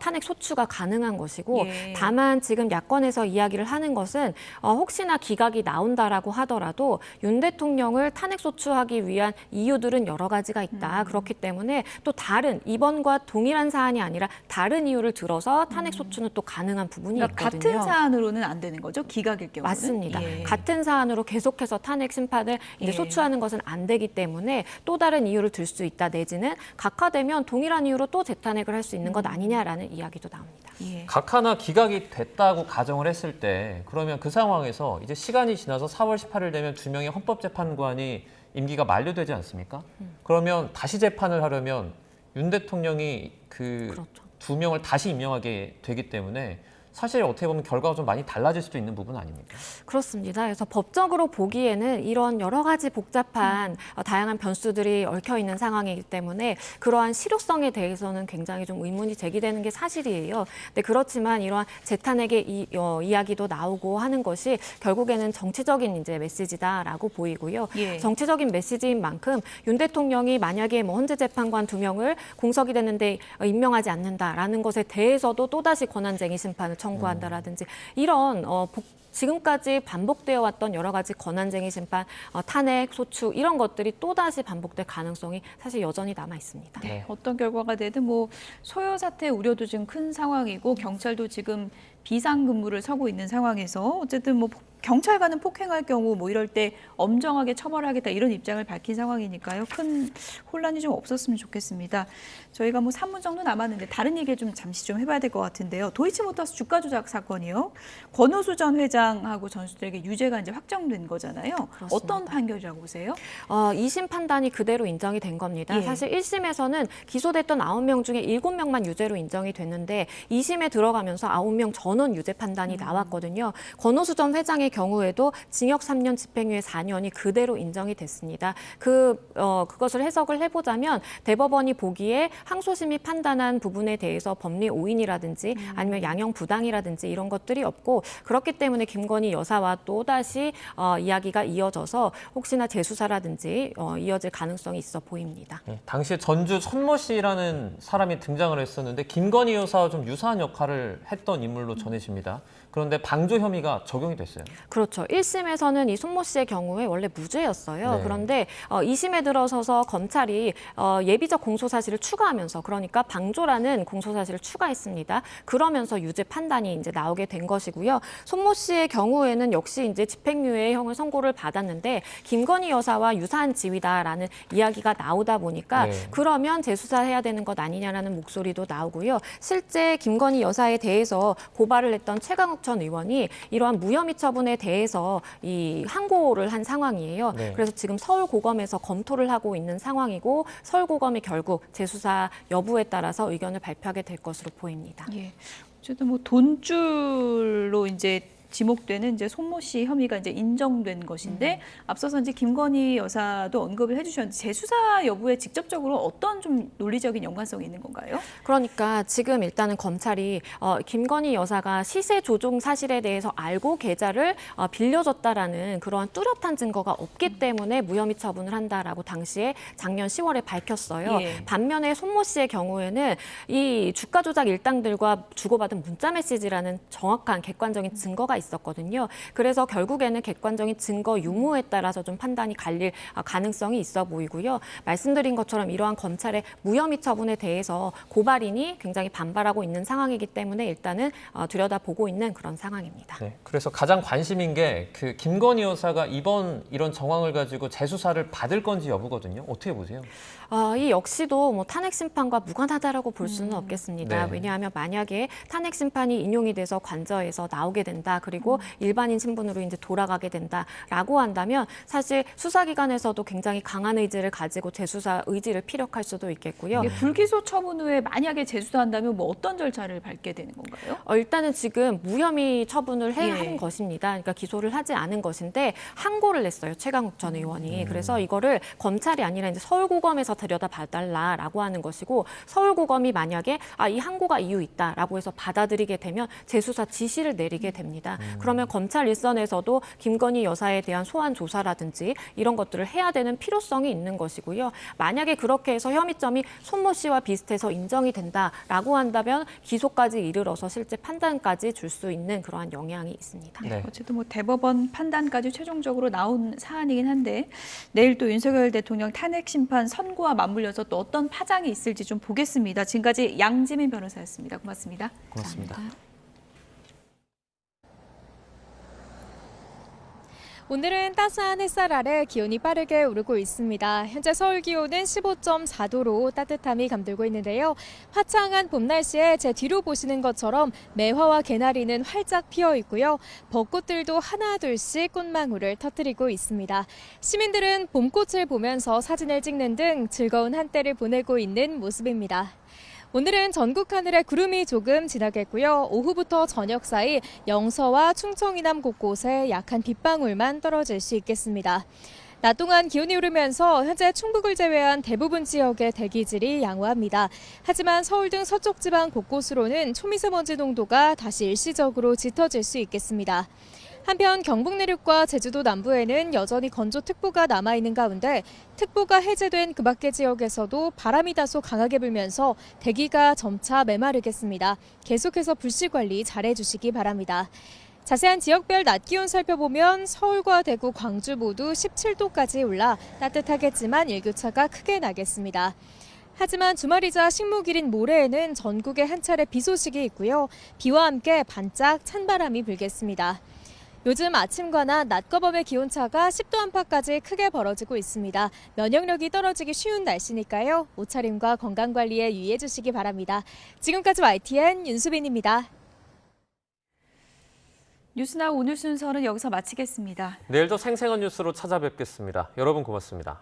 탄핵 소추가 가능한 것이고 다만 지금 야권에서 이야기를 하는 것은 혹시나 기각이 나온다라고 하더라도 윤 대통령을 탄핵 소추하기 위한 이유들은 여러 가지가 있다. 그렇기 때문에 또 다른 이번과 동일한 사안이 아니라 다른 이유를 들어서 탄핵 소추는 또 가능한 부분이 그러니까 있거든요. 같은 사안으로는 안 되는 거죠? 기각일 경우는? 맞습니다. 같은 사안으로 계속해서 탄핵 심판을 이제 소추하는 것은 안 되기 때문에 또 다른 이유를 들 수 있다 내지는 각하되면 동일한 이유로 또 재탄핵을 할 수 있는 것 아니냐라는 이야기도 나옵니다. 각하나 기각이 됐다고 가정을 했을 때 그러면 그 상황에서 이제 시간이 지나서 4월 18일 되면 2명의 헌법재판관이 임기가 만료되지 않습니까? 그러면 다시 재판을 하려면 윤 대통령이 그 2명을 다시 임명하게 되기 때문에 사실 어떻게 보면 결과가 좀 많이 달라질 수도 있는 부분 아닙니까? 그렇습니다. 그래서 법적으로 보기에는 이런 여러 가지 복잡한 다양한 변수들이 얽혀 있는 상황이기 때문에 그러한 실효성에 대해서는 굉장히 좀 의문이 제기되는 게 사실이에요. 근데 그렇지만 이러한 재탄핵의 이야기도 나오고 하는 것이 결국에는 정치적인 이제 메시지다라고 보이고요. 정치적인 메시지인 만큼 윤 대통령이 만약에 뭐 헌재 재판관 2명을 공석이 됐는데 임명하지 않는다라는 것에 대해서도 또다시 권한쟁의 심판을 청구한다라든지 이런 지금까지 반복되어 왔던 여러 가지 권한쟁의 심판, 탄핵, 소추 이런 것들이 또다시 반복될 가능성이 사실 여전히 남아 있습니다. 네, 어떤 결과가 되든 뭐 소요 사태 우려도 지금 큰 상황이고 경찰도 지금 비상근무를 서고 있는 상황에서 어쨌든 뭐 경찰관은 폭행할 경우 뭐 이럴 때 엄정하게 처벌하겠다 이런 입장을 밝힌 상황이니까요. 큰 혼란이 좀 없었으면 좋겠습니다. 저희가 뭐 3분 정도 남았는데 다른 얘기를 좀 잠시 좀 해봐야 될 것 같은데요. 도이치모터스 주가 조작 사건이요. 권오수 전 회장하고 전수들에게 유죄가 이제 확정된 거잖아요. 그렇습니다. 어떤 판결이라고 보세요? 2심 판단이 그대로 인정이 된 겁니다. 사실 1심에서는 기소됐던 9명 중에 7명만 유죄로 인정이 됐는데 2심에 들어가면서 9명 전원 유죄 판단이 나왔거든요. 권오수 전 회장의 경우에도 징역 3년, 집행유예 4년이 그대로 인정이 됐습니다. 그것을 해석을 해보자면 대법원이 보기에 항소심이 판단한 부분에 대해서 법리 오인이라든지 아니면 양형 부당이라든지 이런 것들이 없고 그렇기 때문에 김건희 여사와 또다시 이야기가 이어져서 혹시나 재수사라든지 이어질 가능성이 있어 보입니다. 네, 당시에 전주 손모 씨라는 사람이 등장을 했었는데 김건희 여사와 좀 유사한 역할을 했던 인물로 전해집니다. 그런데 방조 혐의가 적용이 됐어요. 그렇죠. 1심에서는 이 손모 씨의 경우에 원래 무죄였어요. 네. 그런데 2심에 들어서서 검찰이 예비적 공소사실을 추가하면서 그러니까 방조라는 공소사실을 추가했습니다. 그러면서 유죄 판단이 이제 나오게 된 것이고요. 손모 씨의 경우에는 역시 이제 집행유예 형을 선고를 받았는데 김건희 여사와 유사한 지위다라는 이야기가 나오다 보니까 그러면 재수사해야 되는 것 아니냐라는 목소리도 나오고요. 실제 김건희 여사에 대해서 고발을 했던 최강욱 전 의원이 이러한 무혐의 처분에 대해서 이 항고를 한 상황이에요. 그래서 지금 서울고검에서 검토를 하고 있는 상황이고 서울고검이 결국 재수사 여부에 따라서 의견을 발표하게 될 것으로 보입니다. 예. 어쨌든 뭐 돈줄로 이제 지목되는 이제 손모 씨 혐의가 이제 인정된 것인데 앞서서 이제 김건희 여사도 언급을 해주셨는데 재수사 여부에 직접적으로 어떤 좀 논리적인 연관성이 있는 건가요? 그러니까 지금 일단은 검찰이 김건희 여사가 시세 조종 사실에 대해서 알고 계좌를 빌려줬다라는 그러한 뚜렷한 증거가 없기 때문에 무혐의 처분을 한다라고 당시에 작년 10월에 밝혔어요. 예. 반면에 손모 씨의 경우에는 이 주가 조작 일당들과 주고받은 문자 메시지라는 정확한 객관적인 증거가 있었거든요. 그래서 결국에는 객관적인 증거 유무에 따라서 좀 판단이 갈릴 가능성이 있어 보이고요. 말씀드린 것처럼 이러한 검찰의 무혐의 처분에 대해서 고발인이 굉장히 반발하고 있는 상황이기 때문에 일단은 들여다보고 있는 그런 상황입니다. 네, 그래서 가장 관심인 게 그 김건희 여사가 이번 이런 정황을 가지고 재수사를 받을 건지 여부거든요. 어떻게 보세요? 이 역시도 뭐 탄핵 심판과 무관하다라고 볼 수는 없겠습니다. 네. 왜냐하면 만약에 탄핵 심판이 인용이 돼서 관저에서 나오게 된다. 그리고 일반인 신분으로 이제 돌아가게 된다라고 한다면 사실 수사기관에서도 굉장히 강한 의지를 가지고 재수사 의지를 피력할 수도 있겠고요. 불기소 처분 후에 만약에 재수사한다면 뭐 어떤 절차를 밟게 되는 건가요? 일단은 지금 무혐의 처분을 한 것입니다. 그러니까 기소를 하지 않은 것인데 항고를 냈어요. 최강욱 전 의원이. 그래서 이거를 검찰이 아니라 이제 서울고검에서 들여다봐달라라고 하는 것이고 서울고검이 만약에 이 항고가 이유 있다라고 해서 받아들이게 되면 재수사 지시를 내리게 됩니다. 그러면 검찰 일선에서도 김건희 여사에 대한 소환 조사라든지 이런 것들을 해야 되는 필요성이 있는 것이고요. 만약에 그렇게 해서 혐의점이 손모 씨와 비슷해서 인정이 된다라고 한다면 기소까지 이르러서 실제 판단까지 줄 수 있는 그러한 영향이 있습니다. 네. 어쨌든 뭐 대법원 판단까지 최종적으로 나온 사안이긴 한데 내일 또 윤석열 대통령 탄핵 심판 선고와 맞물려서 또 어떤 파장이 있을지 좀 보겠습니다. 지금까지 양지민 변호사였습니다. 고맙습니다. 고맙습니다. 감사합니다. 오늘은 따스한 햇살 아래 기온이 빠르게 오르고 있습니다. 현재 서울 기온은 15.4도로 따뜻함이 감돌고 있는데요. 화창한 봄 날씨에 제 뒤로 보시는 것처럼 매화와 개나리는 활짝 피어 있고요. 벚꽃들도 하나둘씩 꽃망울을 터뜨리고 있습니다. 시민들은 봄꽃을 보면서 사진을 찍는 등 즐거운 한때를 보내고 있는 모습입니다. 오늘은 전국 하늘에 구름이 조금 지나겠고요. 오후부터 저녁 사이 영서와 충청 이남 곳곳에 약한 빗방울만 떨어질 수 있겠습니다. 낮 동안 기온이 오르면서 현재 충북을 제외한 대부분 지역의 대기질이 양호합니다. 하지만 서울 등 서쪽 지방 곳곳으로는 초미세먼지 농도가 다시 일시적으로 짙어질 수 있겠습니다. 한편 경북 내륙과 제주도 남부에는 여전히 건조특보가 남아있는 가운데 특보가 해제된 그 밖의 지역에서도 바람이 다소 강하게 불면서 대기가 점차 메마르겠습니다. 계속해서 불씨 관리 잘해주시기 바랍니다. 자세한 지역별 낮 기온 살펴보면 서울과 대구, 광주 모두 17도까지 올라 따뜻하겠지만 일교차가 크게 나겠습니다. 하지만 주말이자 식목일인 모레에는 전국에 한 차례 비 소식이 있고요. 비와 함께 반짝 찬바람이 불겠습니다. 요즘 아침과 낮과 밤의 기온차가 10도 안팎까지 크게 벌어지고 있습니다. 면역력이 떨어지기 쉬운 날씨니까요. 옷차림과 건강관리에 유의해 주시기 바랍니다. 지금까지 YTN 윤수빈입니다. 뉴스나우 오늘 순서는 여기서 마치겠습니다. 내일도 생생한 뉴스로 찾아뵙겠습니다. 여러분 고맙습니다.